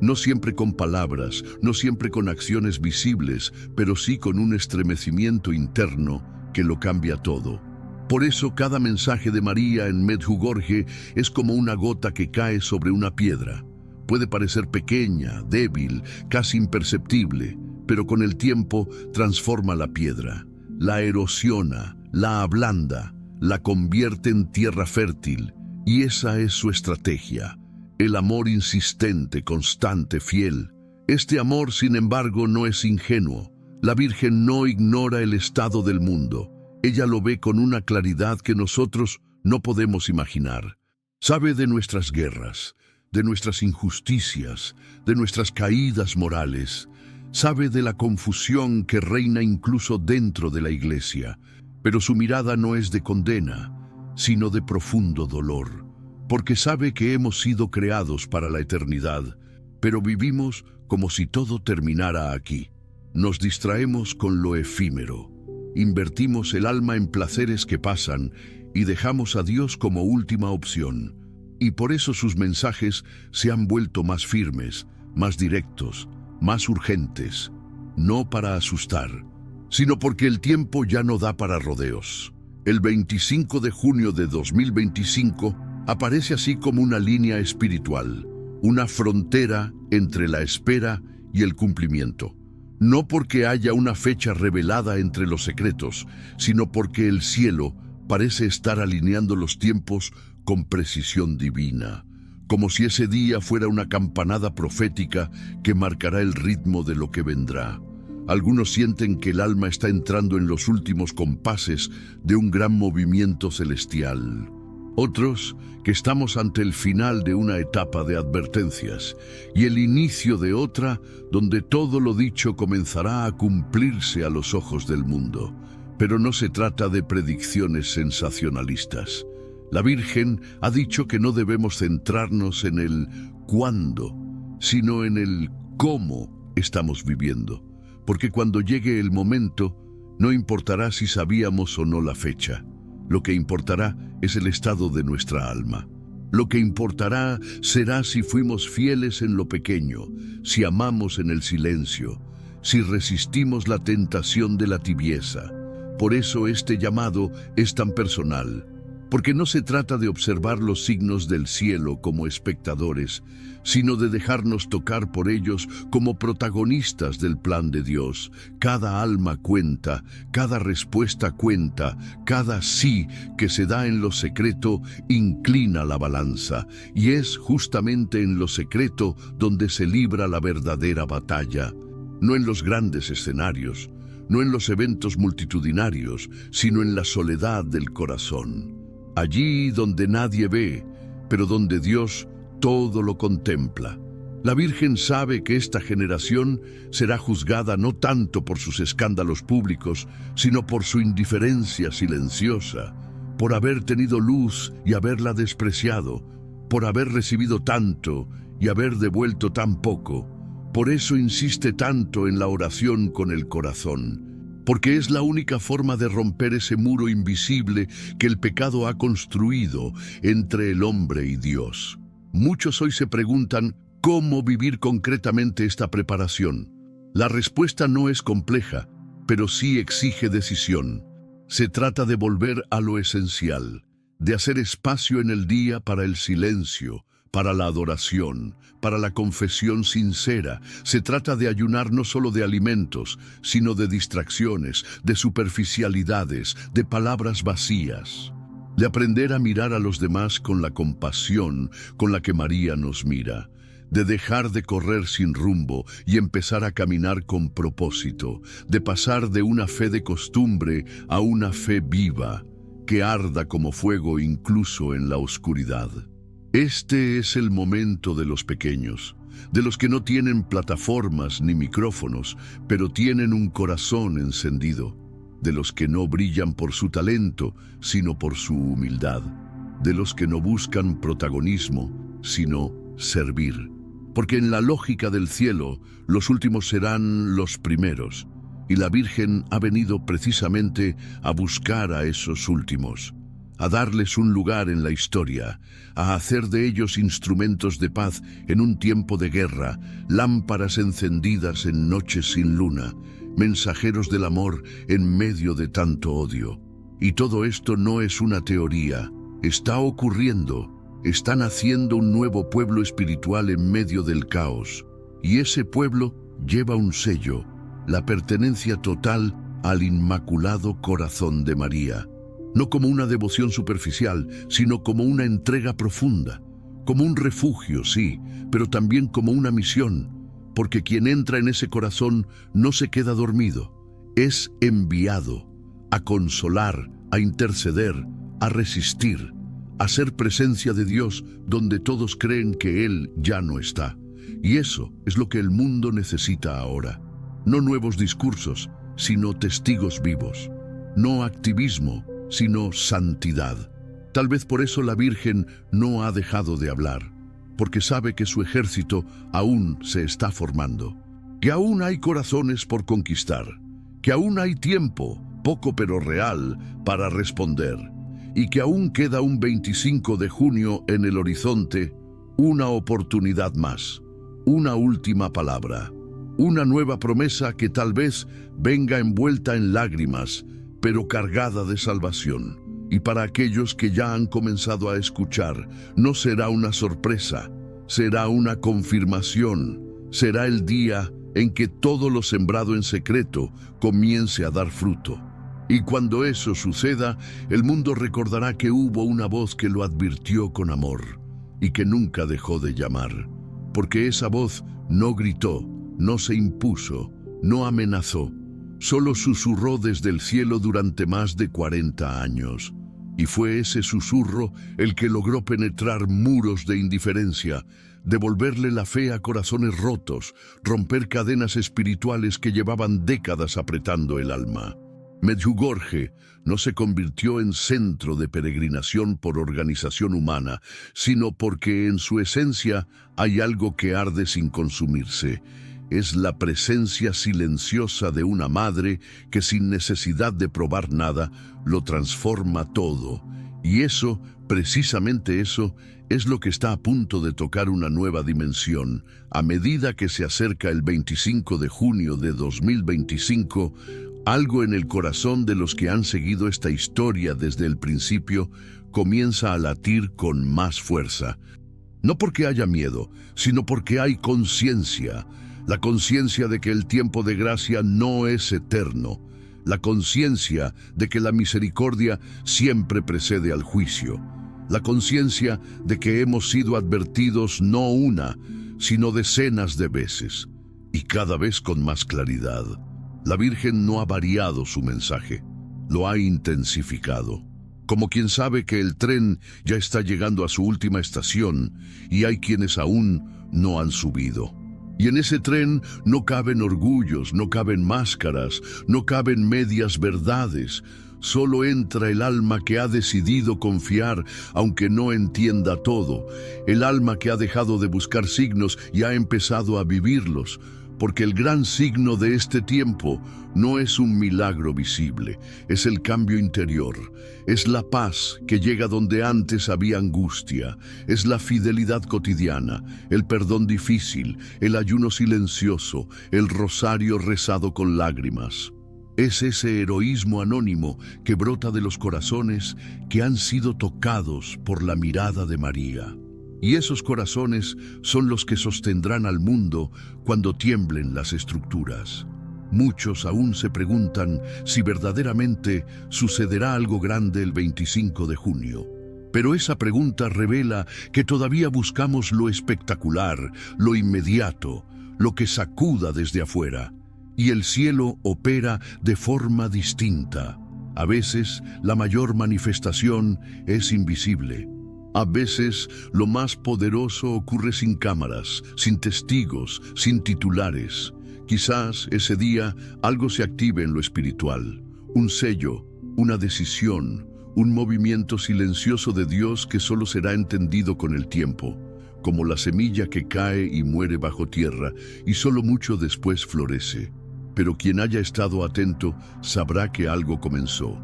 No siempre con palabras, no siempre con acciones visibles, pero sí con un estremecimiento interno que lo cambia todo. Por eso cada mensaje de María en Medjugorje es como una gota que cae sobre una piedra. Puede parecer pequeña, débil, casi imperceptible, pero con el tiempo transforma la piedra, la erosiona, la ablanda, la convierte en tierra fértil, y esa es su estrategia. El amor insistente, constante, fiel. Este amor, sin embargo, no es ingenuo. La Virgen no ignora el estado del mundo. Ella lo ve con una claridad que nosotros no podemos imaginar. Sabe de nuestras guerras, de nuestras injusticias, de nuestras caídas morales. Sabe de la confusión que reina incluso dentro de la Iglesia. Pero su mirada no es de condena, sino de profundo dolor. Porque sabe que hemos sido creados para la eternidad, pero vivimos como si todo terminara aquí. Nos distraemos con lo efímero, invertimos el alma en placeres que pasan y dejamos a Dios como última opción. Y por eso sus mensajes se han vuelto más firmes, más directos, más urgentes, no para asustar, sino porque el tiempo ya no da para rodeos. El 25 de junio de 2025, aparece así como una línea espiritual, una frontera entre la espera y el cumplimiento. No porque haya una fecha revelada entre los secretos, sino porque el cielo parece estar alineando los tiempos con precisión divina, como si ese día fuera una campanada profética que marcará el ritmo de lo que vendrá. Algunos sienten que el alma está entrando en los últimos compases de un gran movimiento celestial. Otros, que estamos ante el final de una etapa de advertencias y el inicio de otra donde todo lo dicho comenzará a cumplirse a los ojos del mundo. Pero no se trata de predicciones sensacionalistas. La Virgen ha dicho que no debemos centrarnos en el cuándo, sino en el cómo estamos viviendo. Porque cuando llegue el momento, no importará si sabíamos o no la fecha. Lo que importará es el estado de nuestra alma. Lo que importará será si fuimos fieles en lo pequeño, si amamos en el silencio, si resistimos la tentación de la tibieza. Por eso este llamado es tan personal, porque no se trata de observar los signos del cielo como espectadores, sino de dejarnos tocar por ellos como protagonistas del plan de Dios. Cada alma cuenta, cada respuesta cuenta, cada sí que se da en lo secreto inclina la balanza, y es justamente en lo secreto donde se libra la verdadera batalla, no en los grandes escenarios, no en los eventos multitudinarios, sino en la soledad del corazón. Allí donde nadie ve, pero donde Dios todo lo contempla. La Virgen sabe que esta generación será juzgada no tanto por sus escándalos públicos, sino por su indiferencia silenciosa, por haber tenido luz y haberla despreciado, por haber recibido tanto y haber devuelto tan poco. Por eso insiste tanto en la oración con el corazón, porque es la única forma de romper ese muro invisible que el pecado ha construido entre el hombre y Dios. Muchos hoy se preguntan cómo vivir concretamente esta preparación. La respuesta no es compleja, pero sí exige decisión. Se trata de volver a lo esencial, de hacer espacio en el día para el silencio, para la adoración, para la confesión sincera. Se trata de ayunar no solo de alimentos, sino de distracciones, de superficialidades, de palabras vacías. De aprender a mirar a los demás con la compasión con la que María nos mira. De dejar de correr sin rumbo y empezar a caminar con propósito. De pasar de una fe de costumbre a una fe viva, que arda como fuego incluso en la oscuridad. Este es el momento de los pequeños, de los que no tienen plataformas ni micrófonos, pero tienen un corazón encendido, de los que no brillan por su talento, sino por su humildad, de los que no buscan protagonismo, sino servir. Porque en la lógica del cielo, los últimos serán los primeros, y la Virgen ha venido precisamente a buscar a esos últimos, a darles un lugar en la historia, a hacer de ellos instrumentos de paz en un tiempo de guerra, lámparas encendidas en noches sin luna, mensajeros del amor en medio de tanto odio. Y todo esto no es una teoría, está ocurriendo. Está naciendo un nuevo pueblo espiritual en medio del caos. Y ese pueblo lleva un sello, la pertenencia total al Inmaculado Corazón de María. No como una devoción superficial, sino como una entrega profunda. Como un refugio, sí, pero también como una misión. Porque quien entra en ese corazón no se queda dormido. Es enviado a consolar, a interceder, a resistir, a ser presencia de Dios donde todos creen que Él ya no está. Y eso es lo que el mundo necesita ahora. No nuevos discursos, sino testigos vivos. No activismo, sino santidad. Tal vez por eso la Virgen no ha dejado de hablar, porque sabe que su ejército aún se está formando, que aún hay corazones por conquistar, que aún hay tiempo, poco pero real, para responder, y que aún queda un 25 de junio en el horizonte, una oportunidad más, una última palabra, una nueva promesa que tal vez venga envuelta en lágrimas, pero cargada de salvación. Y para aquellos que ya han comenzado a escuchar, no será una sorpresa, será una confirmación, será el día en que todo lo sembrado en secreto comience a dar fruto. Y cuando eso suceda, el mundo recordará que hubo una voz que lo advirtió con amor y que nunca dejó de llamar, porque esa voz no gritó, no se impuso, no amenazó, solo susurró desde el cielo durante más de 40 años. Y fue ese susurro el que logró penetrar muros de indiferencia, devolverle la fe a corazones rotos, romper cadenas espirituales que llevaban décadas apretando el alma. Medjugorje no se convirtió en centro de peregrinación por organización humana, sino porque en su esencia hay algo que arde sin consumirse. Es la presencia silenciosa de una madre que sin necesidad de probar nada, lo transforma todo. Y eso, precisamente eso, es lo que está a punto de tocar una nueva dimensión. A medida que se acerca el 25 de junio de 2025, algo en el corazón de los que han seguido esta historia desde el principio comienza a latir con más fuerza. No porque haya miedo, sino porque hay conciencia. La conciencia de que el tiempo de gracia no es eterno. La conciencia de que la misericordia siempre precede al juicio. La conciencia de que hemos sido advertidos no una, sino decenas de veces, y cada vez con más claridad. La Virgen no ha variado su mensaje, lo ha intensificado. Como quien sabe que el tren ya está llegando a su última estación y hay quienes aún no han subido. Y en ese tren no caben orgullos, no caben máscaras, no caben medias verdades. Solo entra el alma que ha decidido confiar, aunque no entienda todo. El alma que ha dejado de buscar signos y ha empezado a vivirlos. Porque el gran signo de este tiempo no es un milagro visible, es el cambio interior, es la paz que llega donde antes había angustia, es la fidelidad cotidiana, el perdón difícil, el ayuno silencioso, el rosario rezado con lágrimas. Es ese heroísmo anónimo que brota de los corazones que han sido tocados por la mirada de María. Y esos corazones son los que sostendrán al mundo cuando tiemblen las estructuras. Muchos aún se preguntan si verdaderamente sucederá algo grande el 25 de junio. Pero esa pregunta revela que todavía buscamos lo espectacular, lo inmediato, lo que sacuda desde afuera. Y el cielo opera de forma distinta. A veces la mayor manifestación es invisible. A veces lo más poderoso ocurre sin cámaras, sin testigos, sin titulares. Quizás ese día algo se active en lo espiritual, un sello, una decisión, un movimiento silencioso de Dios que solo será entendido con el tiempo, como la semilla que cae y muere bajo tierra y solo mucho después florece. Pero quien haya estado atento sabrá que algo comenzó.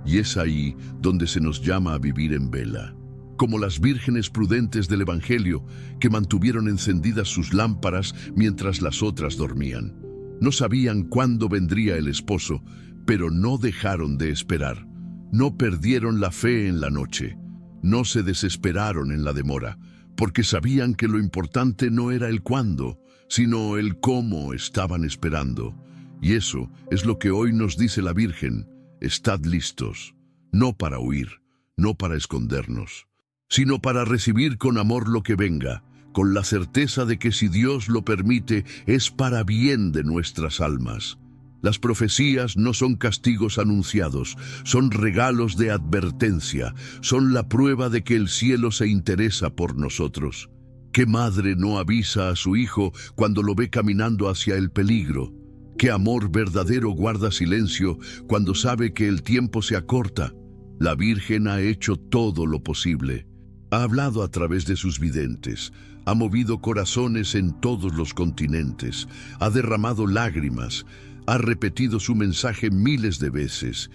Y es ahí donde se nos llama a vivir en vela. Como las vírgenes prudentes del Evangelio que mantuvieron encendidas sus lámparas mientras las otras dormían. No sabían cuándo vendría el esposo, pero no dejaron de esperar. No perdieron la fe en la noche. No se desesperaron en la demora, porque sabían que lo importante no era el cuándo, sino el cómo estaban esperando. Y eso es lo que hoy nos dice la Virgen: estad listos, no para huir, no para escondernos, sino para recibir con amor lo que venga, con la certeza de que si Dios lo permite, es para bien de nuestras almas. Las profecías no son castigos anunciados, son regalos de advertencia, son la prueba de que el cielo se interesa por nosotros. ¿Qué madre no avisa a su hijo cuando lo ve caminando hacia el peligro? ¿Qué amor verdadero guarda silencio cuando sabe que el tiempo se acorta? La Virgen ha hecho todo lo posible. Ha hablado a través de sus videntes, ha movido corazones en todos los continentes, ha derramado lágrimas, ha repetido su mensaje miles de veces,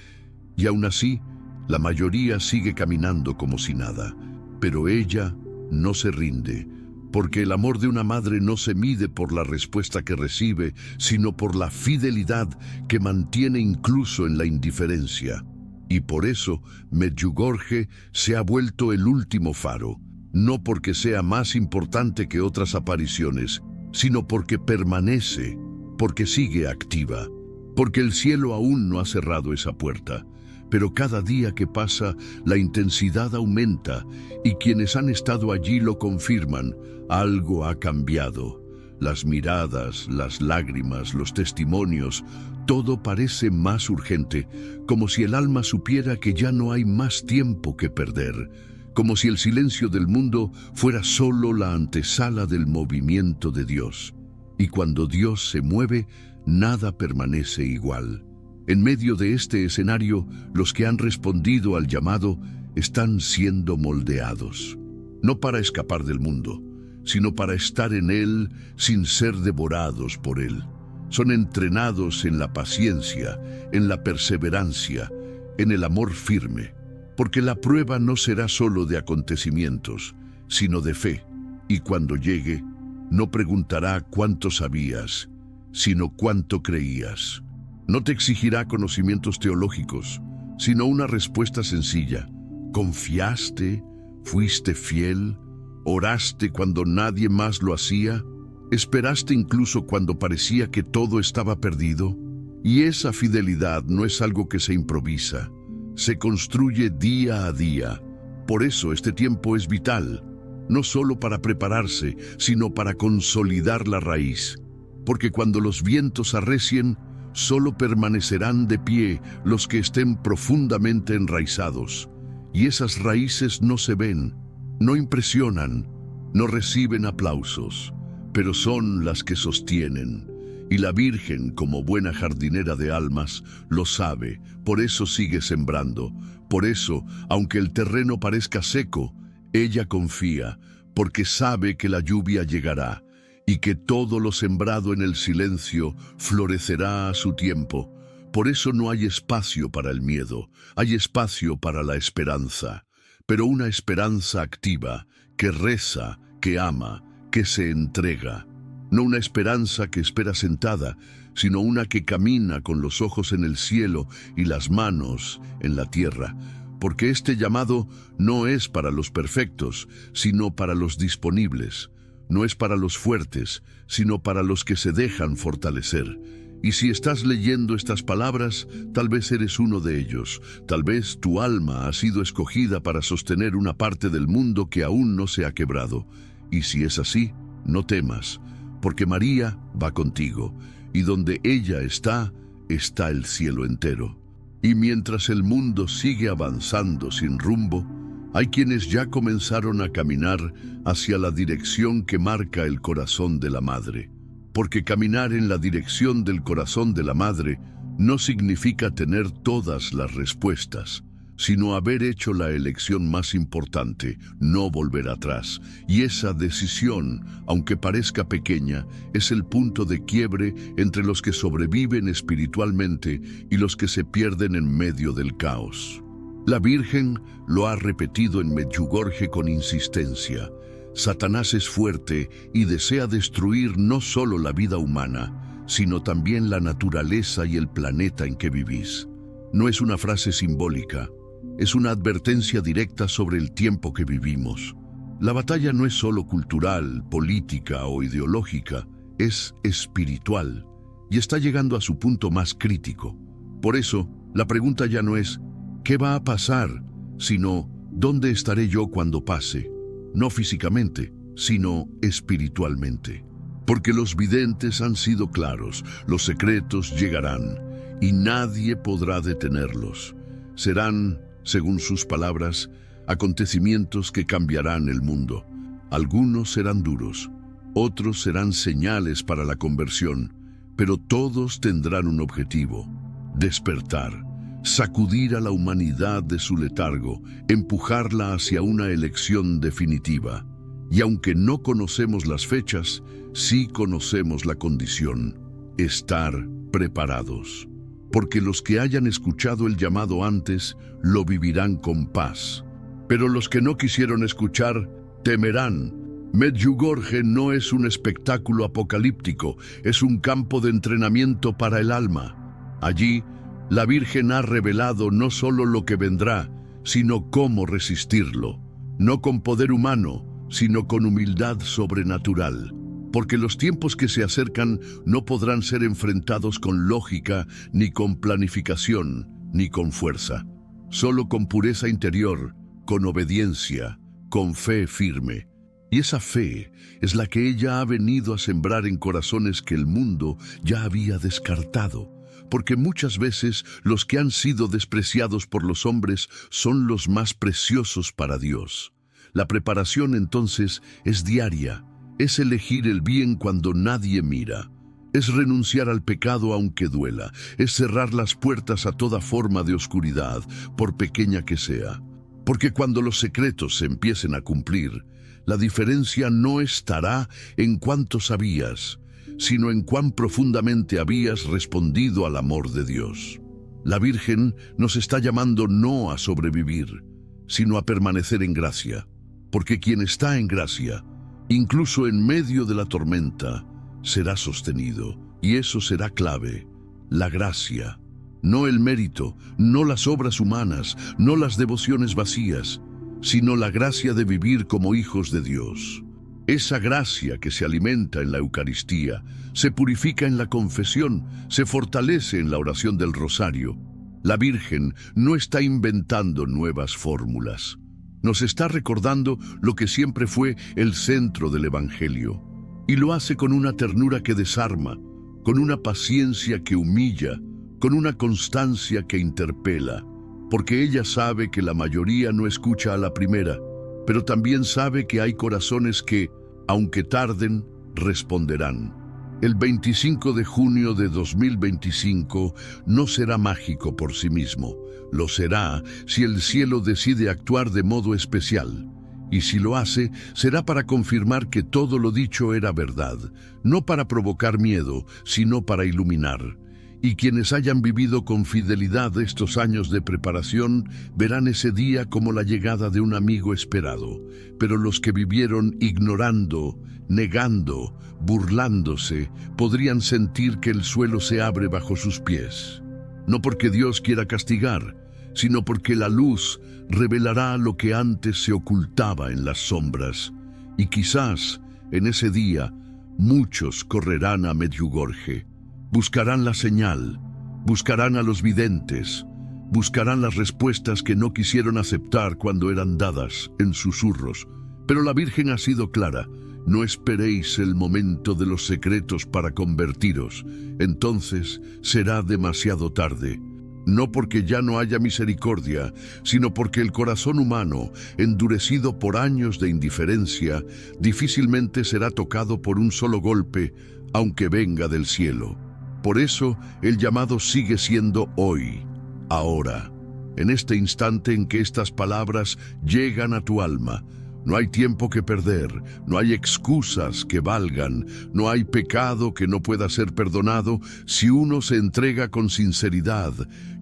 y aún así, la mayoría sigue caminando como si nada. Pero ella no se rinde, porque el amor de una madre no se mide por la respuesta que recibe, sino por la fidelidad que mantiene incluso en la indiferencia. Y por eso Medjugorje se ha vuelto el último faro, no porque sea más importante que otras apariciones, sino porque permanece, porque sigue activa, porque el cielo aún no ha cerrado esa puerta. Pero cada día que pasa, la intensidad aumenta, y quienes han estado allí lo confirman: algo ha cambiado. Las miradas, las lágrimas, los testimonios, todo parece más urgente, como si el alma supiera que ya no hay más tiempo que perder, como si el silencio del mundo fuera solo la antesala del movimiento de Dios. Y cuando Dios se mueve, nada permanece igual. En medio de este escenario, los que han respondido al llamado están siendo moldeados, no para escapar del mundo, sino para estar en él sin ser devorados por él. Son entrenados en la paciencia, en la perseverancia, en el amor firme, porque la prueba no será solo de acontecimientos, sino de fe, y cuando llegue, no preguntará cuánto sabías, sino cuánto creías. No te exigirá conocimientos teológicos, sino una respuesta sencilla. ¿Confiaste? ¿Fuiste fiel? ¿Oraste cuando nadie más lo hacía? ¿Esperaste incluso cuando parecía que todo estaba perdido? Y esa fidelidad no es algo que se improvisa, se construye día a día. Por eso este tiempo es vital, no solo para prepararse, sino para consolidar la raíz. Porque cuando los vientos arrecien, solo permanecerán de pie los que estén profundamente enraizados. Y esas raíces no se ven, no impresionan, no reciben aplausos, pero son las que sostienen. Y la Virgen, como buena jardinera de almas, lo sabe, por eso sigue sembrando. Por eso, aunque el terreno parezca seco, ella confía, porque sabe que la lluvia llegará, y que todo lo sembrado en el silencio florecerá a su tiempo. Por eso no hay espacio para el miedo, hay espacio para la esperanza, pero una esperanza activa, que reza, que ama, que se entrega. No una esperanza que espera sentada, sino una que camina con los ojos en el cielo y las manos en la tierra. Porque este llamado no es para los perfectos, sino para los disponibles. No es para los fuertes, sino para los que se dejan fortalecer. Y si estás leyendo estas palabras, tal vez eres uno de ellos. Tal vez tu alma ha sido escogida para sostener una parte del mundo que aún no se ha quebrado. Y si es así, no temas, porque María va contigo, y donde ella está el cielo entero. Y mientras el mundo sigue avanzando sin rumbo, hay quienes ya comenzaron a caminar hacia la dirección que marca el corazón de la Madre. Porque caminar en la dirección del corazón de la Madre no significa tener todas las respuestas, sino haber hecho la elección más importante, no volver atrás. Y esa decisión, aunque parezca pequeña, es el punto de quiebre entre los que sobreviven espiritualmente y los que se pierden en medio del caos. La Virgen lo ha repetido en Medjugorje con insistencia. Satanás es fuerte y desea destruir no solo la vida humana, sino también la naturaleza y el planeta en que vivís. No es una frase simbólica, es una advertencia directa sobre el tiempo que vivimos. La batalla no es solo cultural, política o ideológica, es espiritual y está llegando a su punto más crítico. Por eso, la pregunta ya no es ¿qué va a pasar?, sino ¿dónde estaré yo cuando pase? No físicamente, sino espiritualmente. Porque los videntes han sido claros, los secretos llegarán, y nadie podrá detenerlos. Serán, según sus palabras, acontecimientos que cambiarán el mundo. Algunos serán duros, otros serán señales para la conversión, pero todos tendrán un objetivo: despertar, sacudir a la humanidad de su letargo, empujarla hacia una elección definitiva. Y aunque no conocemos las fechas, sí conocemos la condición: estar preparados. Porque los que hayan escuchado el llamado antes, lo vivirán con paz. Pero los que no quisieron escuchar, temerán. Medjugorje no es un espectáculo apocalíptico, es un campo de entrenamiento para el alma. Allí, la Virgen ha revelado no solo lo que vendrá, sino cómo resistirlo. No con poder humano, sino con humildad sobrenatural. Porque los tiempos que se acercan no podrán ser enfrentados con lógica, ni con planificación, ni con fuerza. Solo con pureza interior, con obediencia, con fe firme. Y esa fe es la que ella ha venido a sembrar en corazones que el mundo ya había descartado. Porque muchas veces los que han sido despreciados por los hombres son los más preciosos para Dios. La preparación entonces es diaria, es elegir el bien cuando nadie mira, es renunciar al pecado aunque duela, es cerrar las puertas a toda forma de oscuridad, por pequeña que sea. Porque cuando los secretos se empiecen a cumplir, la diferencia no estará en cuánto sabías, sino en cuán profundamente habías respondido al amor de Dios. La Virgen nos está llamando no a sobrevivir, sino a permanecer en gracia, porque quien está en gracia, incluso en medio de la tormenta, será sostenido, y eso será clave: la gracia, no el mérito, no las obras humanas, no las devociones vacías, sino la gracia de vivir como hijos de Dios. Esa gracia que se alimenta en la Eucaristía, se purifica en la confesión, se fortalece en la oración del rosario. La Virgen no está inventando nuevas fórmulas. Nos está recordando lo que siempre fue el centro del Evangelio. Y lo hace con una ternura que desarma, con una paciencia que humilla, con una constancia que interpela. Porque ella sabe que la mayoría no escucha a la primera, pero también sabe que hay corazones que, aunque tarden, responderán. El 25 de junio de 2025 no será mágico por sí mismo. Lo será si el cielo decide actuar de modo especial. Y si lo hace, será para confirmar que todo lo dicho era verdad, no para provocar miedo, sino para iluminar. Y quienes hayan vivido con fidelidad estos años de preparación verán ese día como la llegada de un amigo esperado. Pero los que vivieron ignorando, negando, burlándose, podrían sentir que el suelo se abre bajo sus pies. No porque Dios quiera castigar, sino porque la luz revelará lo que antes se ocultaba en las sombras. Y quizás, en ese día, muchos correrán a Medjugorje. Buscarán la señal, buscarán a los videntes, buscarán las respuestas que no quisieron aceptar cuando eran dadas en susurros. Pero la Virgen ha sido clara: no esperéis el momento de los secretos para convertiros, entonces será demasiado tarde. No porque ya no haya misericordia, sino porque el corazón humano, endurecido por años de indiferencia, difícilmente será tocado por un solo golpe, aunque venga del cielo. Por eso, el llamado sigue siendo hoy, ahora, en este instante en que estas palabras llegan a tu alma. No hay tiempo que perder, no hay excusas que valgan, no hay pecado que no pueda ser perdonado si uno se entrega con sinceridad,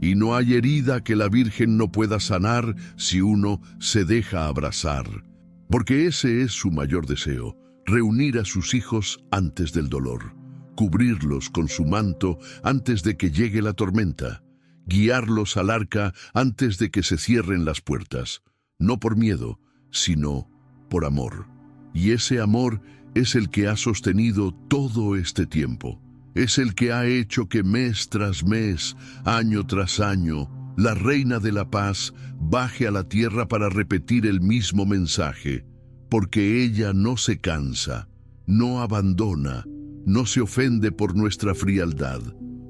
y no hay herida que la Virgen no pueda sanar si uno se deja abrazar. Porque ese es su mayor deseo, reunir a sus hijos antes del dolor, cubrirlos con su manto antes de que llegue la tormenta, guiarlos al arca antes de que se cierren las puertas, no por miedo, sino por amor. Y ese amor es el que ha sostenido todo este tiempo. Es el que ha hecho que mes tras mes, año tras año, la Reina de la Paz baje a la tierra para repetir el mismo mensaje, porque ella no se cansa, no abandona, no se ofende por nuestra frialdad,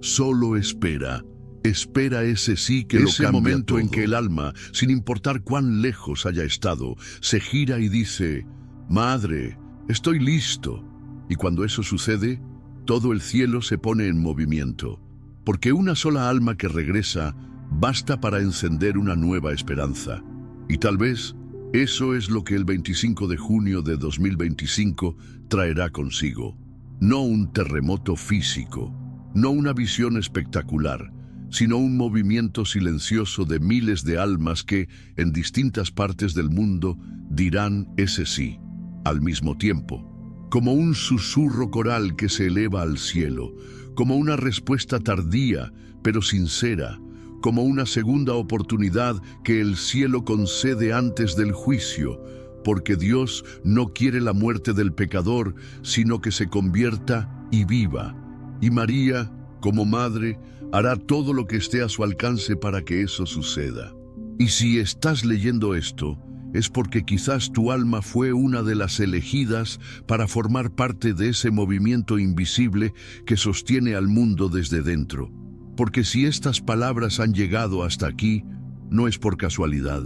solo espera. Espera ese sí que lo cambia todo. Ese momento en que el alma, sin importar cuán lejos haya estado, se gira y dice: «Madre, estoy listo». Y cuando eso sucede, todo el cielo se pone en movimiento, porque una sola alma que regresa basta para encender una nueva esperanza. Y tal vez eso es lo que el 25 de junio de 2025 traerá consigo. No un terremoto físico, no una visión espectacular, sino un movimiento silencioso de miles de almas que, en distintas partes del mundo, dirán ese sí, al mismo tiempo, como un susurro coral que se eleva al cielo, como una respuesta tardía, pero sincera, como una segunda oportunidad que el cielo concede antes del juicio, porque Dios no quiere la muerte del pecador, sino que se convierta y viva. Y María, como madre, hará todo lo que esté a su alcance para que eso suceda. Y si estás leyendo esto, es porque quizás tu alma fue una de las elegidas para formar parte de ese movimiento invisible que sostiene al mundo desde dentro. Porque si estas palabras han llegado hasta aquí, no es por casualidad.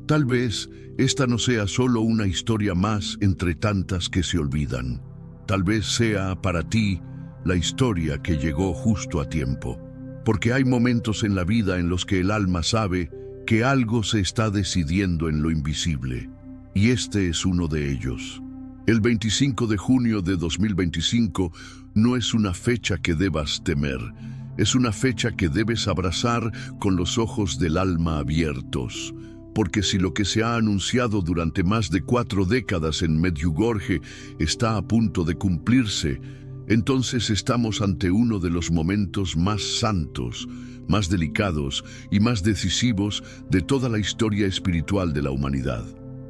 Tal vez esta no sea solo una historia más entre tantas que se olvidan. Tal vez sea para ti la historia que llegó justo a tiempo. Porque hay momentos en la vida en los que el alma sabe que algo se está decidiendo en lo invisible. Y este es uno de ellos. El 25 de junio de 2025 no es una fecha que debas temer. Es una fecha que debes abrazar con los ojos del alma abiertos. Porque si lo que se ha anunciado durante más de 4 décadas en Medjugorje está a punto de cumplirse, entonces estamos ante uno de los momentos más santos, más delicados y más decisivos de toda la historia espiritual de la humanidad.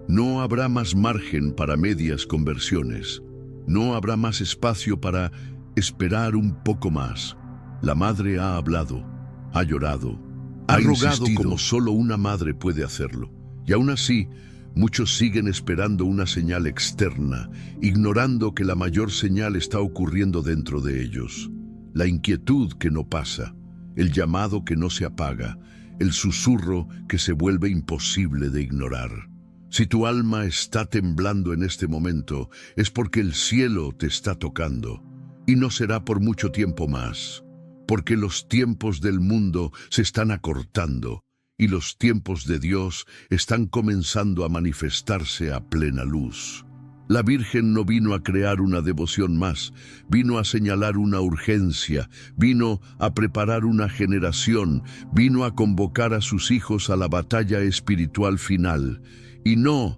No habrá más margen para medias conversiones. No habrá más espacio para esperar un poco más. La madre ha hablado, ha llorado, ha rogado como solo una madre puede hacerlo. Y aún así, muchos siguen esperando una señal externa, ignorando que la mayor señal está ocurriendo dentro de ellos. La inquietud que no pasa, el llamado que no se apaga, el susurro que se vuelve imposible de ignorar. Si tu alma está temblando en este momento, es porque el cielo te está tocando, y no será por mucho tiempo más, porque los tiempos del mundo se están acortando, y los tiempos de Dios están comenzando a manifestarse a plena luz. La Virgen no vino a crear una devoción más, vino a señalar una urgencia, vino a preparar una generación, vino a convocar a sus hijos a la batalla espiritual final. Y no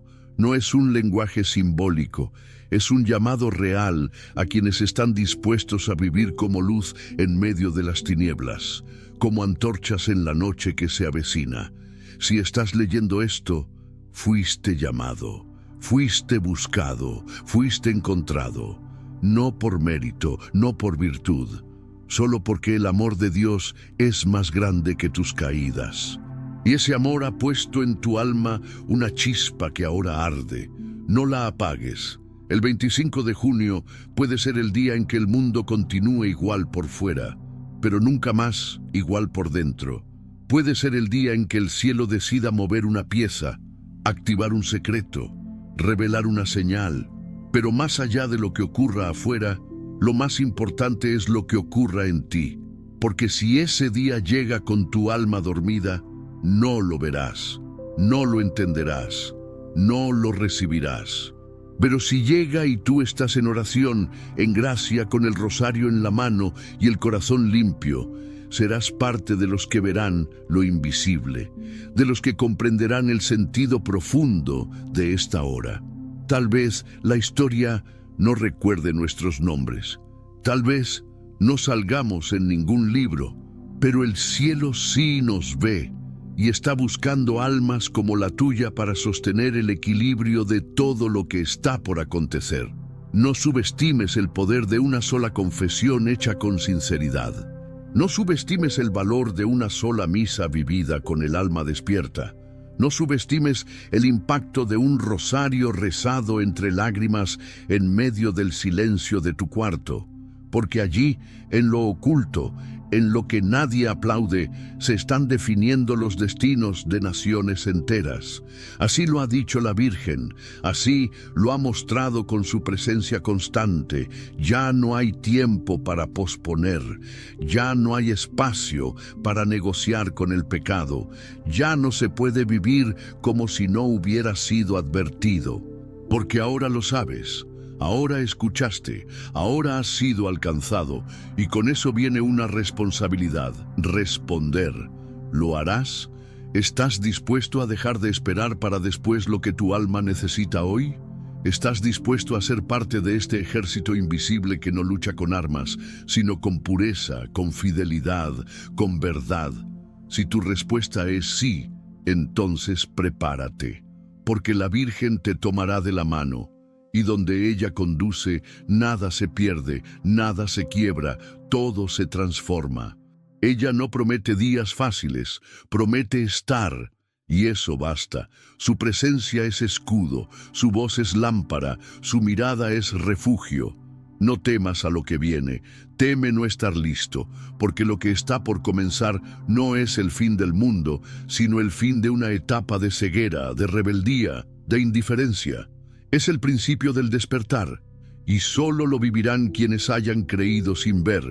es un lenguaje simbólico, es un llamado real a quienes están dispuestos a vivir como luz en medio de las tinieblas, como antorchas en la noche que se avecina. Si estás leyendo esto, fuiste llamado, fuiste buscado, fuiste encontrado, no por mérito, no por virtud, solo porque el amor de Dios es más grande que tus caídas. Y ese amor ha puesto en tu alma una chispa que ahora arde. No la apagues. El 25 de junio puede ser el día en que el mundo continúe igual por fuera, pero nunca más igual por dentro. Puede ser el día en que el cielo decida mover una pieza, activar un secreto, revelar una señal. Pero más allá de lo que ocurra afuera, lo más importante es lo que ocurra en ti. Porque si ese día llega con tu alma dormida, no lo verás, no lo entenderás, no lo recibirás. Pero si llega y tú estás en oración, en gracia, con el rosario en la mano y el corazón limpio, serás parte de los que verán lo invisible, de los que comprenderán el sentido profundo de esta hora. Tal vez la historia no recuerde nuestros nombres, tal vez no salgamos en ningún libro, pero el cielo sí nos ve y está buscando almas como la tuya para sostener el equilibrio de todo lo que está por acontecer. No subestimes el poder de una sola confesión hecha con sinceridad. No subestimes el valor de una sola misa vivida con el alma despierta. No subestimes el impacto de un rosario rezado entre lágrimas en medio del silencio de tu cuarto, porque allí, en lo oculto, en lo que nadie aplaude, se están definiendo los destinos de naciones enteras. Así lo ha dicho la Virgen, así lo ha mostrado con su presencia constante. Ya no hay tiempo para posponer, ya no hay espacio para negociar con el pecado, ya no se puede vivir como si no hubiera sido advertido, porque ahora lo sabes. Ahora escuchaste, ahora has sido alcanzado, y con eso viene una responsabilidad: responder. ¿Lo harás? ¿Estás dispuesto a dejar de esperar para después lo que tu alma necesita hoy? ¿Estás dispuesto a ser parte de este ejército invisible que no lucha con armas, sino con pureza, con fidelidad, con verdad? Si tu respuesta es sí, entonces prepárate, porque la Virgen te tomará de la mano. Y donde ella conduce, nada se pierde, nada se quiebra, todo se transforma. Ella no promete días fáciles, promete estar, y eso basta. Su presencia es escudo, su voz es lámpara, su mirada es refugio. No temas a lo que viene, teme no estar listo, porque lo que está por comenzar no es el fin del mundo, sino el fin de una etapa de ceguera, de rebeldía, de indiferencia. Es el principio del despertar, y solo lo vivirán quienes hayan creído sin ver.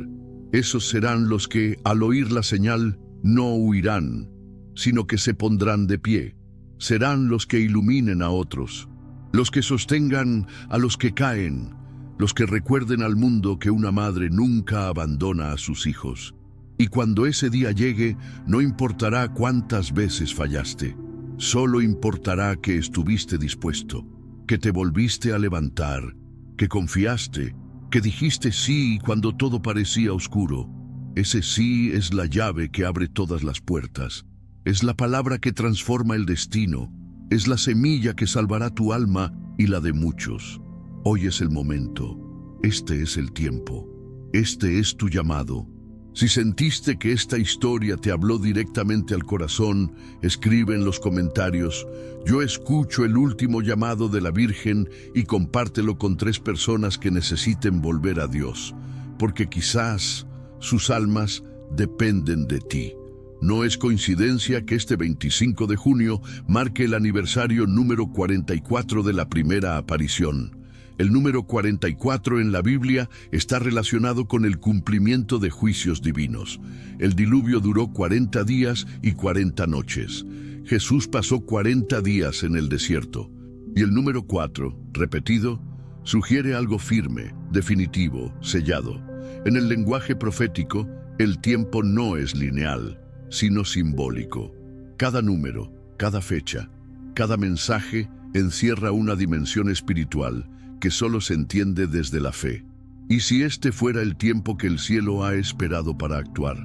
Esos serán los que, al oír la señal, no huirán, sino que se pondrán de pie. Serán los que iluminen a otros, los que sostengan a los que caen, los que recuerden al mundo que una madre nunca abandona a sus hijos. Y cuando ese día llegue, no importará cuántas veces fallaste, solo importará que estuviste dispuesto, que te volviste a levantar, que confiaste, que dijiste sí cuando todo parecía oscuro. Ese sí es la llave que abre todas las puertas. Es la palabra que transforma el destino. Es la semilla que salvará tu alma y la de muchos. Hoy es el momento. Este es el tiempo. Este es tu llamado. Si sentiste que esta historia te habló directamente al corazón, escribe en los comentarios: yo escucho el último llamado de la Virgen, y compártelo con 3 personas que necesiten volver a Dios, porque quizás sus almas dependen de ti. No es coincidencia que este 25 de junio marque el aniversario número 44 de la primera aparición. El número 44 en la Biblia está relacionado con el cumplimiento de juicios divinos. El diluvio duró 40 días y 40 noches. Jesús pasó 40 días en el desierto. Y el número 4, repetido, sugiere algo firme, definitivo, sellado. En el lenguaje profético, el tiempo no es lineal, sino simbólico. Cada número, cada fecha, cada mensaje encierra una dimensión espiritual que solo se entiende desde la fe. ¿Y si este fuera el tiempo que el cielo ha esperado para actuar?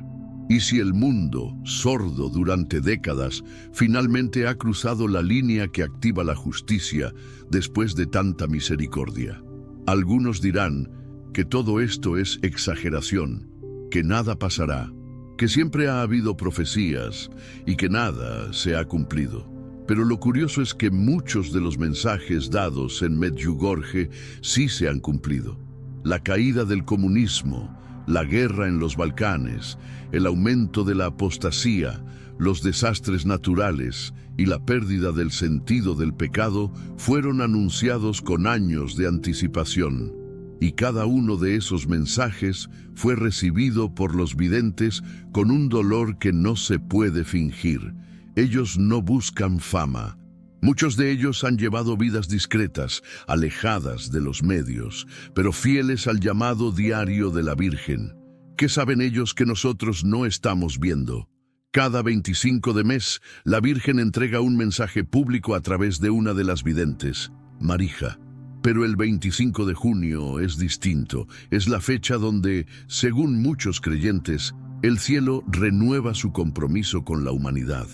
¿Y si el mundo, sordo durante décadas, finalmente ha cruzado la línea que activa la justicia después de tanta misericordia? Algunos dirán que todo esto es exageración, que nada pasará, que siempre ha habido profecías y que nada se ha cumplido. Pero lo curioso es que muchos de los mensajes dados en Medjugorje sí se han cumplido. La caída del comunismo, la guerra en los Balcanes, el aumento de la apostasía, los desastres naturales y la pérdida del sentido del pecado fueron anunciados con años de anticipación. Y cada uno de esos mensajes fue recibido por los videntes con un dolor que no se puede fingir. Ellos no buscan fama, Muchos de ellos han llevado vidas discretas, alejadas de los medios, pero fieles al llamado diario de la Virgen. ¿Qué saben ellos que nosotros no estamos viendo? Cada 25 de mes, la Virgen entrega un mensaje público a través de una de las videntes, Marija. Pero el 25 de junio es distinto. Es la fecha donde, según muchos creyentes, el cielo renueva su compromiso con la humanidad.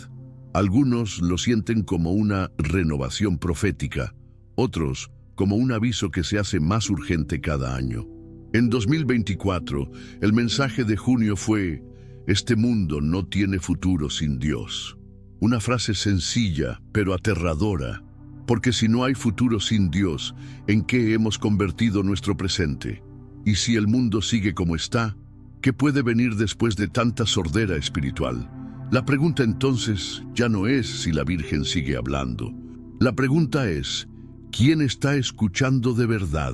Algunos lo sienten como una renovación profética, otros como un aviso que se hace más urgente cada año. En 2024, el mensaje de junio fue: este mundo no tiene futuro sin Dios. Una frase sencilla, pero aterradora, porque si no hay futuro sin Dios, ¿en qué hemos convertido nuestro presente? Y si el mundo sigue como está, ¿qué puede venir después de tanta sordera espiritual? La pregunta entonces ya no es si la Virgen sigue hablando. La pregunta es: ¿quién está escuchando de verdad?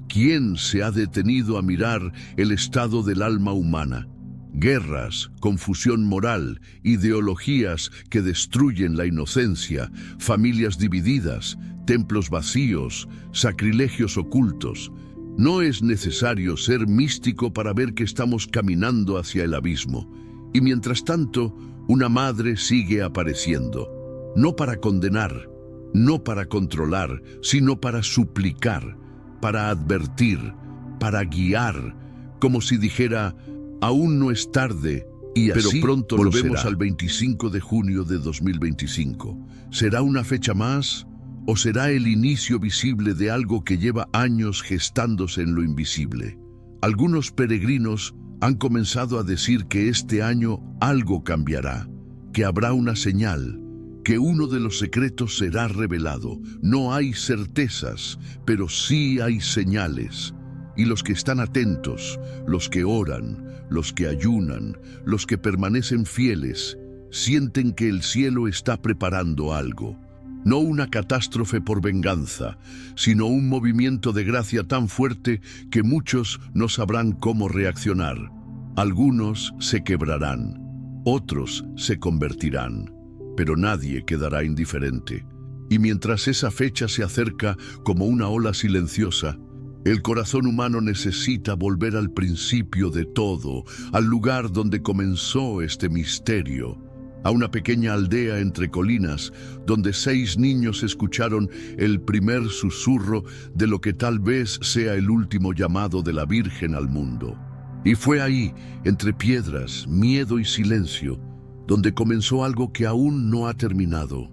¿Quién se ha detenido a mirar el estado del alma humana? Guerras, confusión moral, ideologías que destruyen la inocencia, familias divididas, templos vacíos, sacrilegios ocultos. No es necesario ser místico para ver que estamos caminando hacia el abismo. Y mientras tanto, una madre sigue apareciendo, no para condenar, no para controlar, sino para suplicar, para advertir, para guiar, como si dijera: aún no es tarde, y así pero pronto volvemos al 25 de junio de 2025. ¿Será una fecha más o será el inicio visible de algo que lleva años gestándose en lo invisible? Algunos peregrinos han comenzado a decir que este año algo cambiará, que habrá una señal, que uno de los secretos será revelado. No hay certezas, pero sí hay señales. Y los que están atentos, los que oran, los que ayunan, los que permanecen fieles, sienten que el cielo está preparando algo. No una catástrofe por venganza, sino un movimiento de gracia tan fuerte que muchos no sabrán cómo reaccionar. Algunos se quebrarán, otros se convertirán, pero nadie quedará indiferente. Y mientras esa fecha se acerca como una ola silenciosa, el corazón humano necesita volver al principio de todo, al lugar donde comenzó este misterio, a una pequeña aldea entre colinas, donde 6 niños escucharon el primer susurro de lo que tal vez sea el último llamado de la Virgen al mundo. Y fue ahí, entre piedras, miedo y silencio, donde comenzó algo que aún no ha terminado.